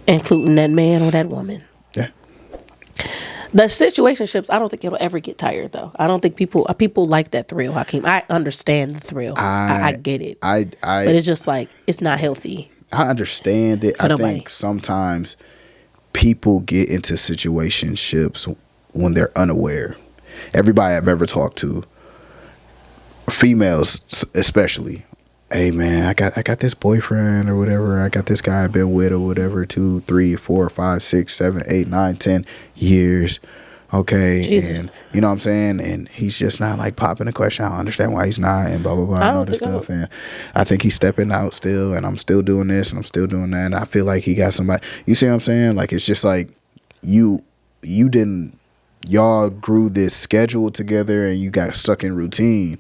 including that man or that woman. Yeah. The situationships, I don't think it'll ever get tired though. I don't think people like that thrill, Hakeem. I understand the thrill. I get it. But it's just like, it's not healthy. I understand it. I think sometimes people get into situationships when they're unaware. Everybody I've ever talked to, females especially, hey man, I got this boyfriend or whatever, I got this guy I've been with or whatever, 2, 3, 4, 5, 6, 7, 8, 9, 10 years. Okay. Jesus. And you know what I'm saying? And he's just not like popping the question. I don't understand why he's not, and blah, blah, blah, and all this stuff. And I think he's stepping out still, and I'm still doing this and I'm still doing that. And I feel like he got somebody. You see what I'm saying? Like, it's just like y'all grew this schedule together and you got stuck in routine,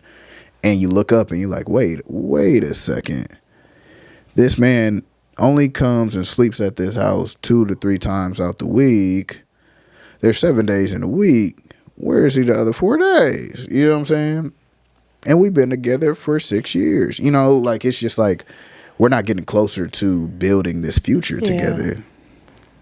and you look up and you're like, wait a second. This man only comes and sleeps at this house 2 to 3 times out the week. There's 7 days in a week. Where is he the other 4 days? You know what I'm saying? And we've been together for 6 years. You know, like, it's just like, we're not getting closer to building this future together.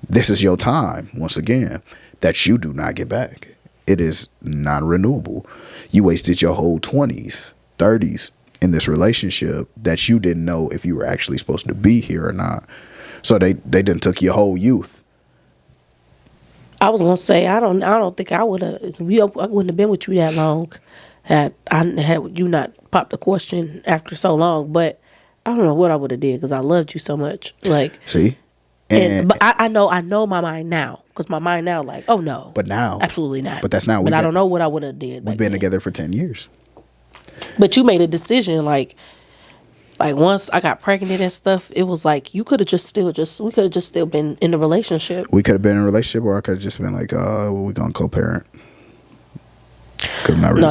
This is your time, once again, that you do not get back. It is non-renewable. You wasted your whole 20s, 30s in this relationship that you didn't know if you were actually supposed to be here or not. So they done took your whole youth. I was gonna say, I don't think I would have. I wouldn't have been with you that long had you not popped the question after so long. But I don't know what I would have did because I loved you so much. Like, see, but I know my mind now, because my mind now like, oh no, but now absolutely not. But that's not. But I don't know what I would have did. We've been together for 10 years. But you made a decision like once I got pregnant and stuff, it was like you could have we could have just still been in a relationship. We could have been in a relationship, or I could have just been like, we're gonna co-parent. Could not really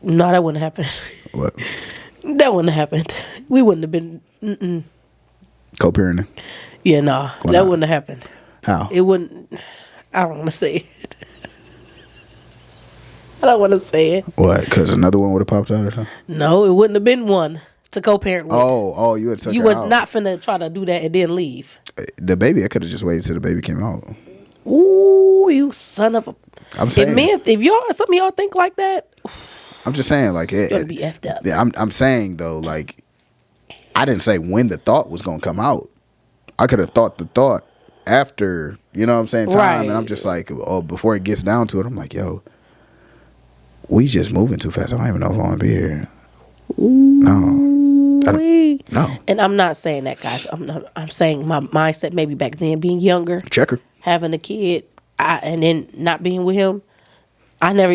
No, that wouldn't happen. What? That wouldn't have happened. We wouldn't have been co-parenting. Yeah, no, that wouldn't have happened. How? It wouldn't. I don't want to say it. I don't want to say it. What? Because another one would have popped out or something? No, it wouldn't have been one to co-parent with. Oh, you would. You was not finna try to do that and then leave. The baby, I could have just waited till the baby came out. Ooh, you son of a. I'm saying, if some of y'all think like that, I'm just saying, like, it gotta be effed up. Yeah, I'm saying though, like, I didn't say when the thought was gonna come out. I could have thought the thought after, you know what I'm saying, time. Right. And I'm just like, before it gets down to it, I'm like, yo, we just moving too fast. I don't even know if I want to be here. No. And I'm not saying that, guys. I'm saying my mindset maybe back then, being younger, checker, having a kid, and then not being with him. I never.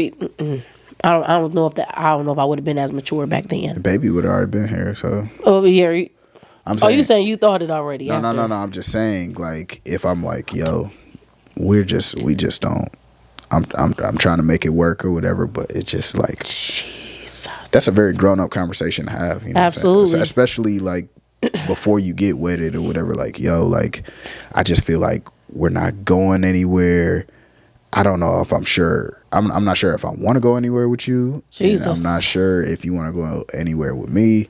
I don't know if I would have been as mature back then. The baby would have already been here. So. Oh yeah. I'm saying, you saying you thought it already? No. I'm just saying, like, if I'm like, yo, we just don't. I'm trying to make it work or whatever, but it's just like, Jesus. That's a very grown up conversation to have. You know absolutely. Especially like before you get wedded or whatever. Like, yo, like, I just feel like we're not going anywhere. I don't know if I'm sure. I'm not sure if I want to go anywhere with you. Jesus. And I'm not sure if you want to go anywhere with me.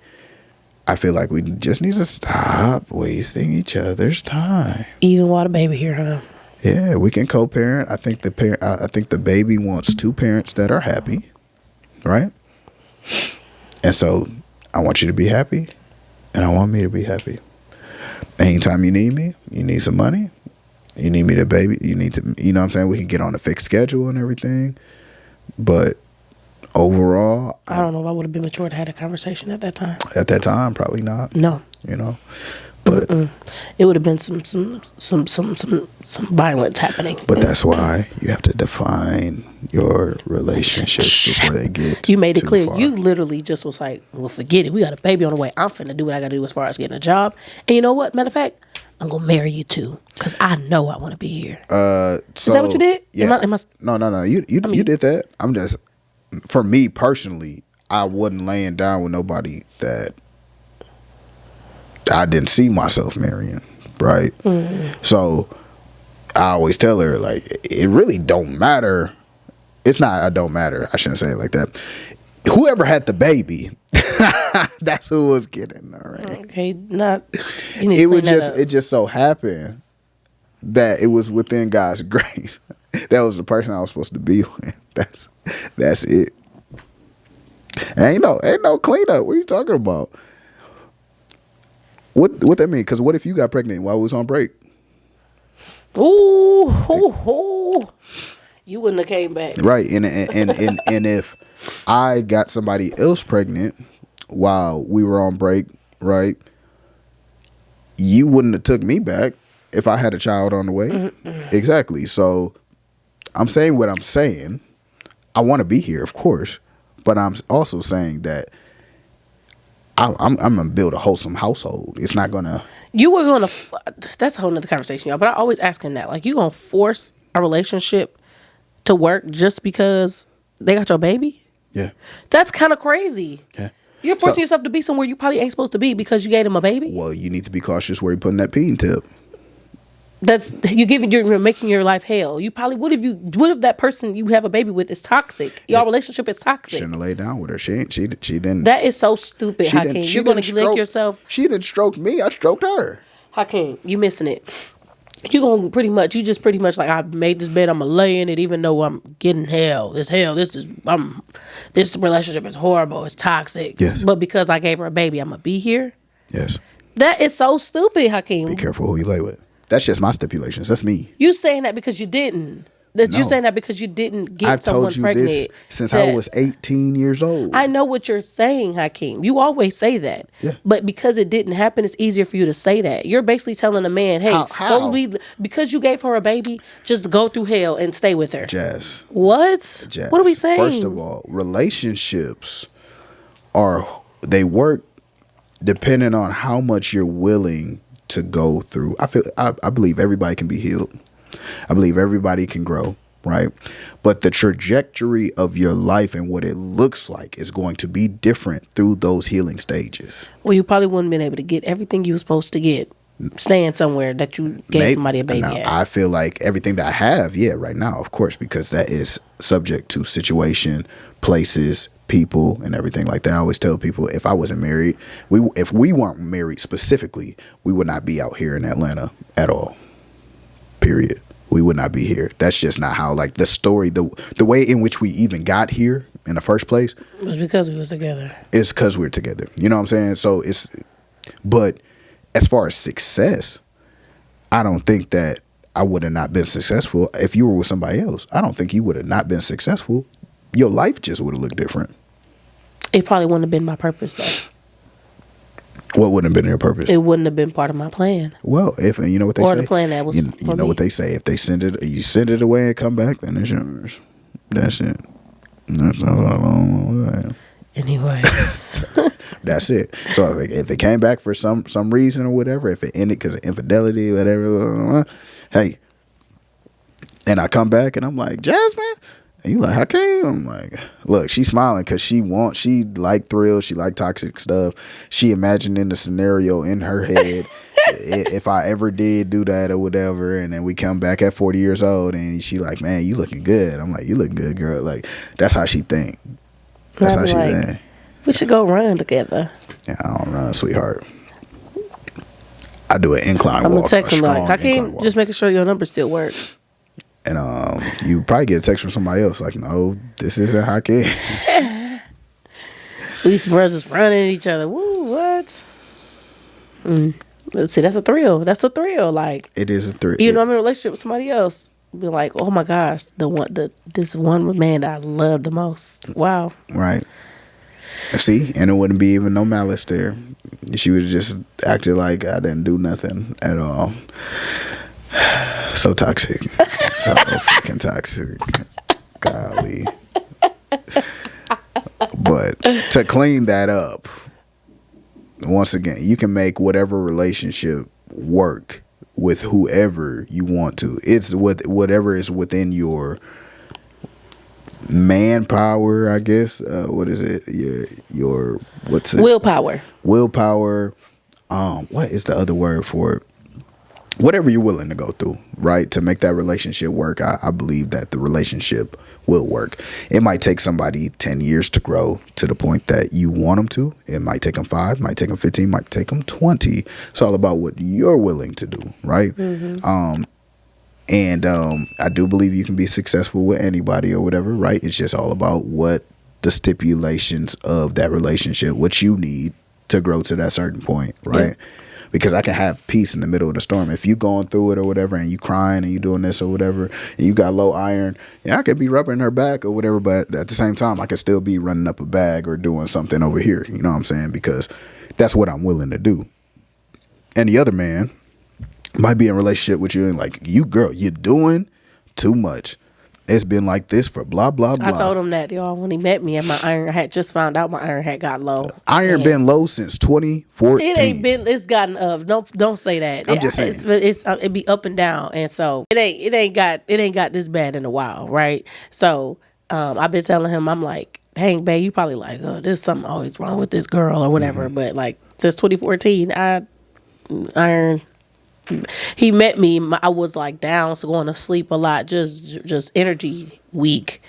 I feel like we just need to stop wasting each other's time. Even while the baby here, huh? Yeah, we can co-parent. I think the baby wants 2 parents that are happy, right? And so I want you to be happy, and I want me to be happy. Anytime you need me, you need some money, you need me to baby, you need to, you know what I'm saying? We can get on a fixed schedule and everything, but overall, I don't know if I would have been mature to have a conversation at that time. At that time, probably not. No, you know, but it would have been some violence happening. But that's why you have to define your relationships before they get. You made it clear. Far. You literally just was like, "Well, forget it. We got a baby on the way. I'm finna do what I gotta do as far as getting a job." And you know what? Matter of fact, I'm gonna marry you too, because I know I want to be here. So, is that what you did? Yeah. No. You did that. I'm just, for me personally, I wasn't laying down with nobody that I didn't see myself marrying, right? So I always tell her, like, it really don't matter. It's not, I don't matter. I shouldn't say it like that. Whoever had the baby, that's who was getting, all right? Okay, not. You need to It just so happened that it was within God's grace. That was the person I was supposed to be with. That's it. Ain't no cleanup. What are you talking about? What that mean? Because what if you got pregnant while we was on break? Ooh, you wouldn't have came back, right? And if I got somebody else pregnant while we were on break, right? You wouldn't have took me back if I had a child on the way. Exactly. So I'm saying what I'm saying. I want to be here, of course, but I'm also saying that I'm gonna build a wholesome household. It's not gonna. You were gonna. That's a whole nother conversation, y'all. But I always ask him that, like, you gonna force a relationship to work just because they got your baby? Yeah. That's kind of crazy. Yeah. You're forcing yourself to be somewhere you probably ain't supposed to be because you gave him a baby. Well, you need to be cautious where you're putting that peen tip. That's you're making your life hell. You probably what if that person you have a baby with is toxic? Your relationship is toxic. Shouldn't have laid down with her. She didn't. That is so stupid, Hakeem. You're gonna link yourself. She didn't stroke me. I stroked her. Hakeem, you missing it. You gonna pretty much like, I made this bed, I'm gonna lay in it even though I'm getting hell. This relationship is horrible. It's toxic. Yes. But because I gave her a baby, I'm gonna be here. Yes. That is so stupid, Hakeem. Be careful who you lay with. That's just my stipulations. That's me. You saying that because you didn't. You're saying that because you didn't get someone pregnant. I've told you this since I was 18 years old. I know what you're saying, Hakeem. You always say that. Yeah. But because it didn't happen, it's easier for you to say that. You're basically telling a man, hey, because you gave her a baby, just go through hell and stay with her. Jazz. What? Jazz. What are we saying? First of all, relationships they work depending on how much you're willing to go through. I believe everybody can be healed. I believe everybody can grow, right? But the trajectory of your life and what it looks like is going to be different through those healing stages. Well, you probably wouldn't have been able to get everything you were supposed to get staying somewhere that you gave somebody a baby at. I feel like everything that I have, right now, of course, because that is subject to situation, places, people, and everything like that. I always tell people, if I wasn't married, if we weren't married specifically, we would not be out here in Atlanta at all. Period. We would not be here. That's just not how, like, the story, the way in which we even got here in the first place. It was because we was together. It's because we're together. You know what I'm saying? So but as far as success, I don't think that I would have not been successful if you were with somebody else. I don't think you would have not been successful. Your life just would have looked different. It probably wouldn't have been my purpose, though. What wouldn't have been your purpose? It wouldn't have been part of my plan. Well, and you know what they say? Or the plan that was you know what they say? If they send it away and come back, then it's yours. That's it. That's all. Anyways. That's it. So if it came back for some reason or whatever, if it ended because of infidelity, whatever, hey, and I come back and I'm like, Jasmine, and you like, how came? I'm like, look, she's smiling because she like thrills, she like toxic stuff. She imagining the scenario in her head. If I ever did do that or whatever, and then we come back at 40 years old and she like, man, you looking good. I'm like, you look good, girl. Like, that's how she think. That's how she think. We should go run together. Yeah, I don't run, sweetheart. I do an incline walk. I'm gonna text him like, Hakeem, just making sure your number still works. And you probably get a text from somebody else like, no, this isn't Hakeem. These brothers running at each other. Woo, what? Let's see, that's a thrill. That's a thrill. Like, it is a thrill. You know, I'm in a relationship with somebody else. Be like, oh my gosh, this one man that I love the most. Wow. Right. See, and it wouldn't be even no malice there. She would have just acted like I didn't do nothing at all. So toxic. So freaking toxic. Golly. But to clean that up, once again, you can make whatever relationship work with whoever you want to. It's whatever is within your manpower, I guess. What is it? Your what's it? Willpower. what is the other word for it? Whatever you're willing to go through, right, to make that relationship work. I believe that the relationship will work. It might take somebody 10 years to grow to the point that you want them to. It might take them 5, might take them 15, might take them 20. It's all about what you're willing to do, right? I do believe you can be successful with anybody or whatever, right? It's just all about what the stipulations of that relationship, what you need to grow to that certain point, right? Yeah. Because I can have peace in the middle of the storm. If you going through it or whatever, and you crying and you doing this or whatever, and you got low iron, yeah, I could be rubbing her back or whatever, but at the same time, I could still be running up a bag or doing something over here. You know what I'm saying? Because that's what I'm willing to do. And the other man might be in a relationship with you and like, you girl, you're doing too much. It's been like this for blah, blah, blah. I told him that, y'all, when he met me, and my iron had just found out my iron had got low. Iron been low since 2014. It ain't been. It's gotten up. Don't say that. I'm just saying. It be up and down, and so it ain't got this bad in a while, right? So I've been telling him, I'm like, dang, babe, you probably like, oh, there's something always wrong with this girl or whatever. But like since 2014, iron. He met me. I was like down, so going to sleep a lot, just energy weak,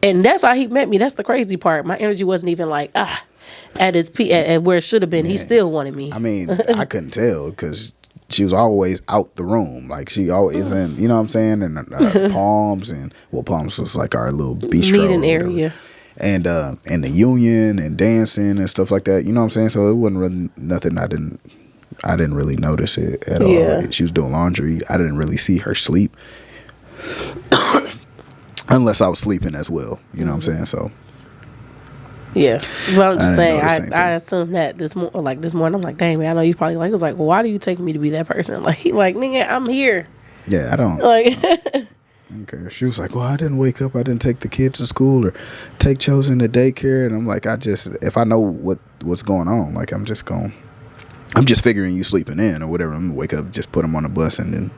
and that's how he met me. That's the crazy part. My energy wasn't even like at its peak, at where it should have been. Man. He still wanted me. I mean, I couldn't tell because she was always out the room. Like she always in, you know what I'm saying, and Palms and Palms was like our little bistro meeting area. And the Union and dancing and stuff like that. You know what I'm saying? So it wasn't really nothing I didn't really notice it at all. She was doing laundry. I didn't really see her sleep. Unless I was sleeping as well. You know what I'm saying? So. Yeah. Well, I'm just saying, I assumed that this morning, I'm like, dang, man, I know you probably like, I was like, well, why do you take me to be that person? Like, he like, nigga, I'm here. Yeah, I don't. Like. I don't care. She was like, well, I didn't wake up. I didn't take the kids to school or take Chosen to daycare. And I'm like, if I know what's going on, like, I'm just figuring you sleeping in or whatever. I'm gonna wake up, just put him on the bus and then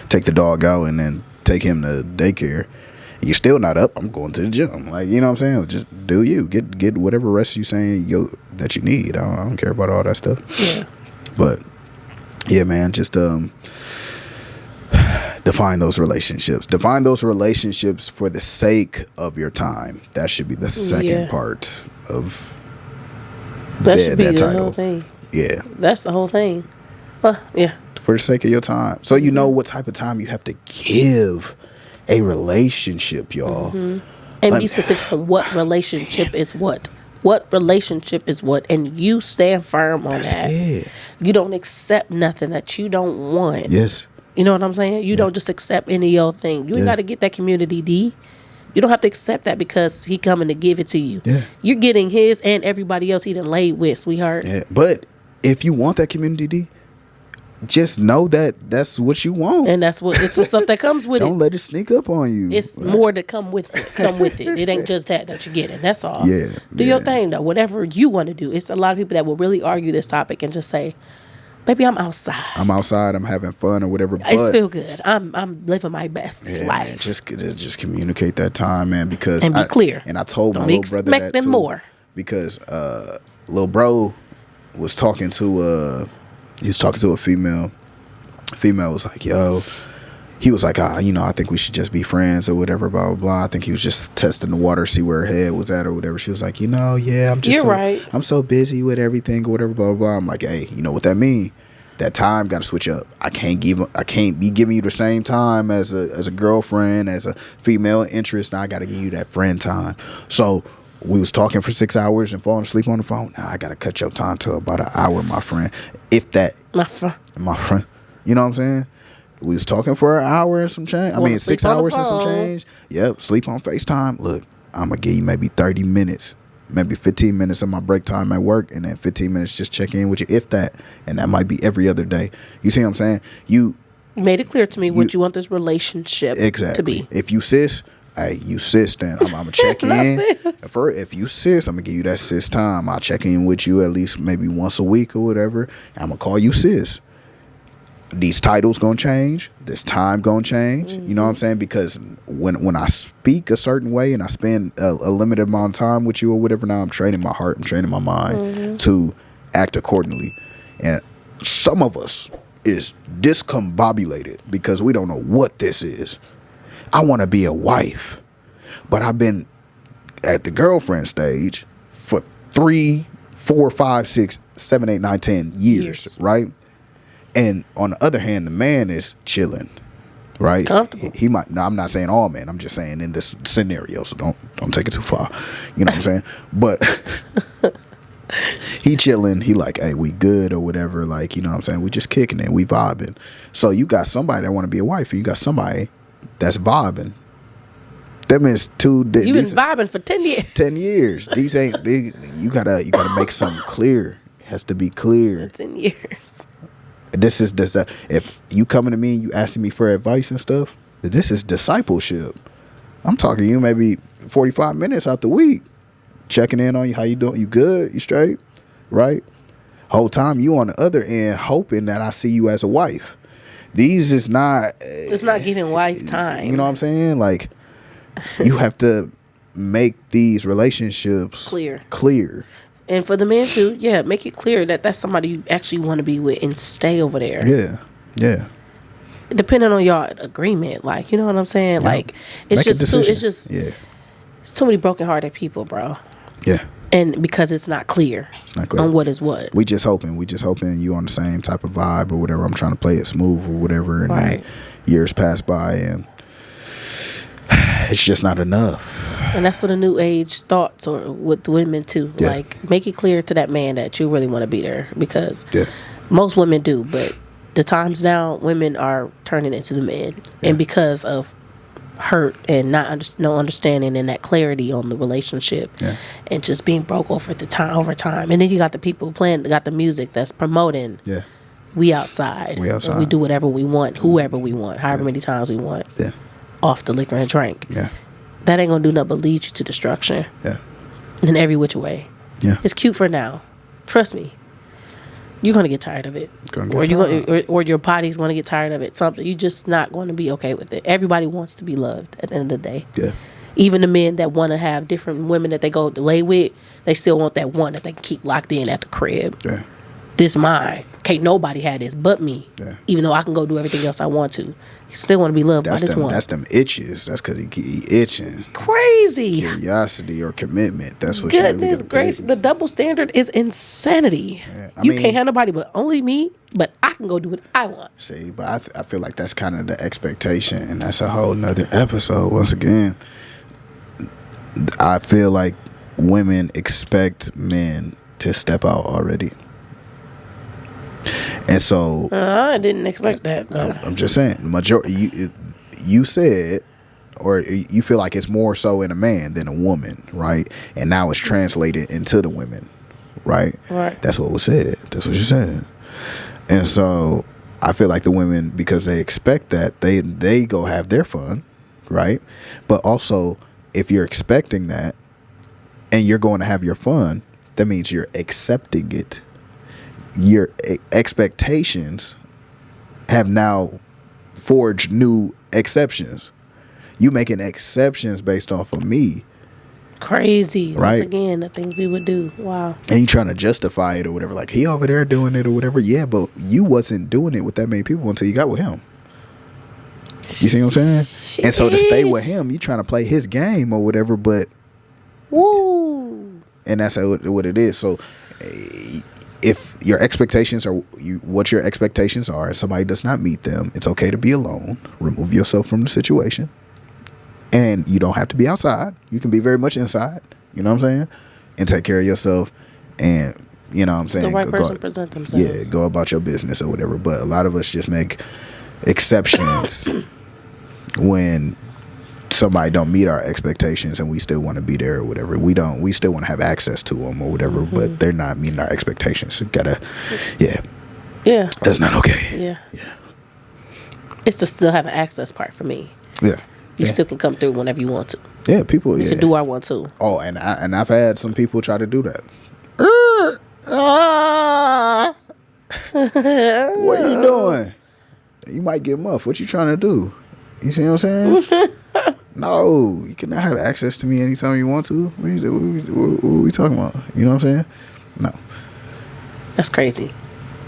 take the dog out and then take him to daycare. And you're still not up. I'm going to the gym. Like, you know what I'm saying? Just do you. Get whatever rest you saying that you need. I don't care about all that stuff. Yeah. But yeah, man, just define those relationships. Define those relationships for the sake of your time. That should be the second part of that should be that the title. whole thing. Yeah. That's the whole thing. Yeah. For the sake of your time. So you know what type of time you have to give a relationship, y'all. And be specific on what relationship is what. What relationship is what. And you stand firm on that. It. You don't accept nothing that you don't want. Yes. You know what I'm saying? You don't just accept any old thing. You ain't got to get that community D. You don't have to accept that because he coming to give it to you. Yeah. You're getting his and everybody else he done laid with, sweetheart. Yeah. But if you want that community D, just know that that's what you want. And it's some stuff that comes with Don't let it sneak up on you. It's more to come with it. It ain't just that you're getting. That's all. Yeah. Do your thing, though. Whatever you want to do. It's a lot of people that will really argue this topic and just say, baby, I'm outside. I'm having fun or whatever. But I feel good. I'm living my best life. Man, just communicate that time, man, because and be clear. And I told my little brother that too. More. Because little bro was talking to a female. Female was like, yo, he was like, I think we should just be friends or whatever, blah, blah, blah. I think he was just testing the water, see where her head was at or whatever. She was like, right. I'm so busy with everything or whatever, blah, blah, blah. I'm like, hey, you know what that mean? That time got to switch up. I can't be giving you the same time as a girlfriend, as a female interest. Now I got to give you that friend time. So we was talking for 6 hours and falling asleep on the phone. Now I got to cut your time to about an hour, my friend. If that, my friend, you know what I'm saying? We was talking for an hour and some change. 6 hours and some change. Yep, sleep on FaceTime. Look, I'm going to give you maybe 30 minutes, maybe 15 minutes of my break time at work, and then 15 minutes just check in with you, if that. And that might be every other day. You see what I'm saying? You made it clear to me what you want this relationship to be. If you sis, hey, you sis, then I'm going to check in. If you sis, I'm going to give you that sis time. I'll check in with you at least maybe once a week or whatever. I'm going to call you sis. These titles gonna change. This time gonna change. You know what I'm saying? Because when I speak a certain way and I spend a limited amount of time with you or whatever, now I'm training my heart, I'm training my mind to act accordingly. And some of us is discombobulated because we don't know what this is. I want to be a wife, but I've been at the girlfriend stage for 3, 4, 5, 6, 7, 8, 9, 10 years, right? And on the other hand, the man is chilling, right? Comfortable. He might. No, I'm not saying all men. I'm just saying in this scenario. So don't take it too far. You know what I'm saying? But he chilling. He like, hey, we good or whatever. Like, you know what I'm saying? We just kicking it. We vibing. So you got somebody that want to be a wife, and you got somebody that's vibing. That means you've been vibing for 10 years. 10 years. These ain't. You gotta make something clear. It has to be clear. 10 years. This is if you coming to me and you asking me for advice and stuff, this is discipleship. I'm talking to you maybe 45 minutes out the week, checking in on you. How you doing? You good? You straight? Right? Whole time you on the other end hoping that I see you as a wife. These is not. It's not giving wife time. You know what I'm saying? Like, you have to make these relationships clear. And for the men too, make it clear that that's somebody you actually want to be with and stay over there. Yeah. Depending on your agreement, like, you know what I'm saying? Yeah. Like, it's too many broken-hearted people, bro. Yeah. And because it's not clear on what is what. We just hoping you on the same type of vibe or whatever. I'm trying to play it smooth or whatever, and then years pass by and it's just not enough. And that's what the new age thoughts or with women too. Yeah. Like, make it clear to that man that you really want to be there, because most women do, but the times now women are turning into the men, and because of hurt and no understanding and that clarity on the relationship, and just being broke over time. And then you got the people got the music that's promoting. We outside. And we do whatever we want, whoever we want, however many times we want. Off the liquor and drink. That ain't gonna do nothing but lead you to destruction. In every which way. It's cute for now. Trust me. You're gonna get tired of it. Or your body's gonna get tired of it. Something you're just not gonna be okay with it. Everybody wants to be loved at the end of the day. Even the men that want to have different women that they go to lay with, they still want that one that they can keep locked in at the crib. This mine. Can't nobody have this but me. Even though I can go do everything else I want to. You still want to be loved by this one. That's them itches. That's because he itching. Crazy. Curiosity or commitment. That's what you really get. Grace. The double standard is insanity. I mean, can't have nobody but only me, but I can go do what I want. See, but I feel like that's kind of the expectation, and that's a whole nother episode. Once again, I feel like women expect men to step out already. And so I didn't expect that. I'm just saying, majority you said, or you feel like it's more so in a man than a woman, right? And now it's translated into the women, right? That's what was said. That's what you said. And so I feel like the women, because they expect that, they go have their fun, right? But also, if you're expecting that and you're going to have your fun, that means you're accepting it. Your expectations have now forged new exceptions. You making exceptions based off of me. Crazy. Right? Once again, the things we would do. Wow. And you trying to justify it or whatever. Like, he over there doing it or whatever. Yeah, but you wasn't doing it with that many people until you got with him. You see what I'm saying? Sheesh. And so to stay with him, you trying to play his game or whatever, but... Woo. And that's what it is. So... if your expectations are what your expectations are, and somebody does not meet them, it's okay to be alone. Remove yourself from the situation. And you don't have to be outside. You can be very much inside. You know what I'm saying? And take care of yourself. And, you know what I'm saying? The right person present themselves. Yeah, go about your business or whatever. But a lot of us just make exceptions when somebody don't meet our expectations, and we still want to be there or whatever. We still want to have access to them or whatever, but they're not meeting our expectations. So gotta, that's not okay. It's to still have an access part for me. You still can come through whenever you want to. People can do our one too. Oh, and I've had some people try to do that. What are you doing? You might get muffed. What you trying to do? You see what I'm saying? No, you cannot have access to me anytime you want to. What are we talking about? You know what I'm saying? No. That's crazy.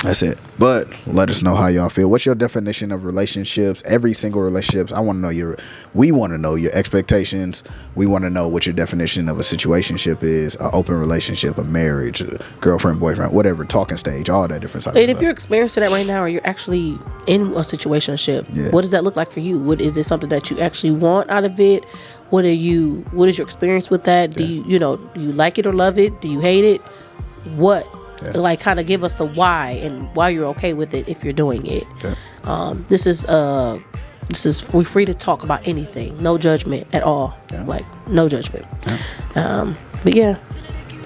That's it. But let us know how y'all feel. What's your definition of relationships? Every single relationships. We want to know your expectations. We want to know what your definition of a situationship is, an open relationship, a marriage, a girlfriend, boyfriend, whatever, talking stage, all that different type of And if stuff. you're experiencing that right now, or you're actually in a situationship, what does that look like for you? Is it something that you actually want out of it? What is your experience with that? Do you do you like it or love it? Do you hate it? What? Like, kind of give us the why and why you're okay with it if you're doing it. This is we're free to talk about anything, no judgment at all. Like, no judgment. But yeah,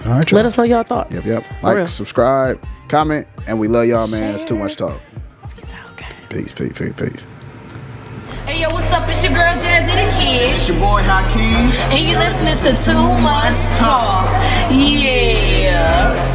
all right, let us know y'all thoughts. Yep. Like, subscribe, comment, and we love y'all, man. It's Too Much Talk. Peace out, guys. Peace. Hey yo, what's up? It's your girl Jazzy the Kid. It's your boy Hakeem. And you listening to Too Much Talk. Yeah.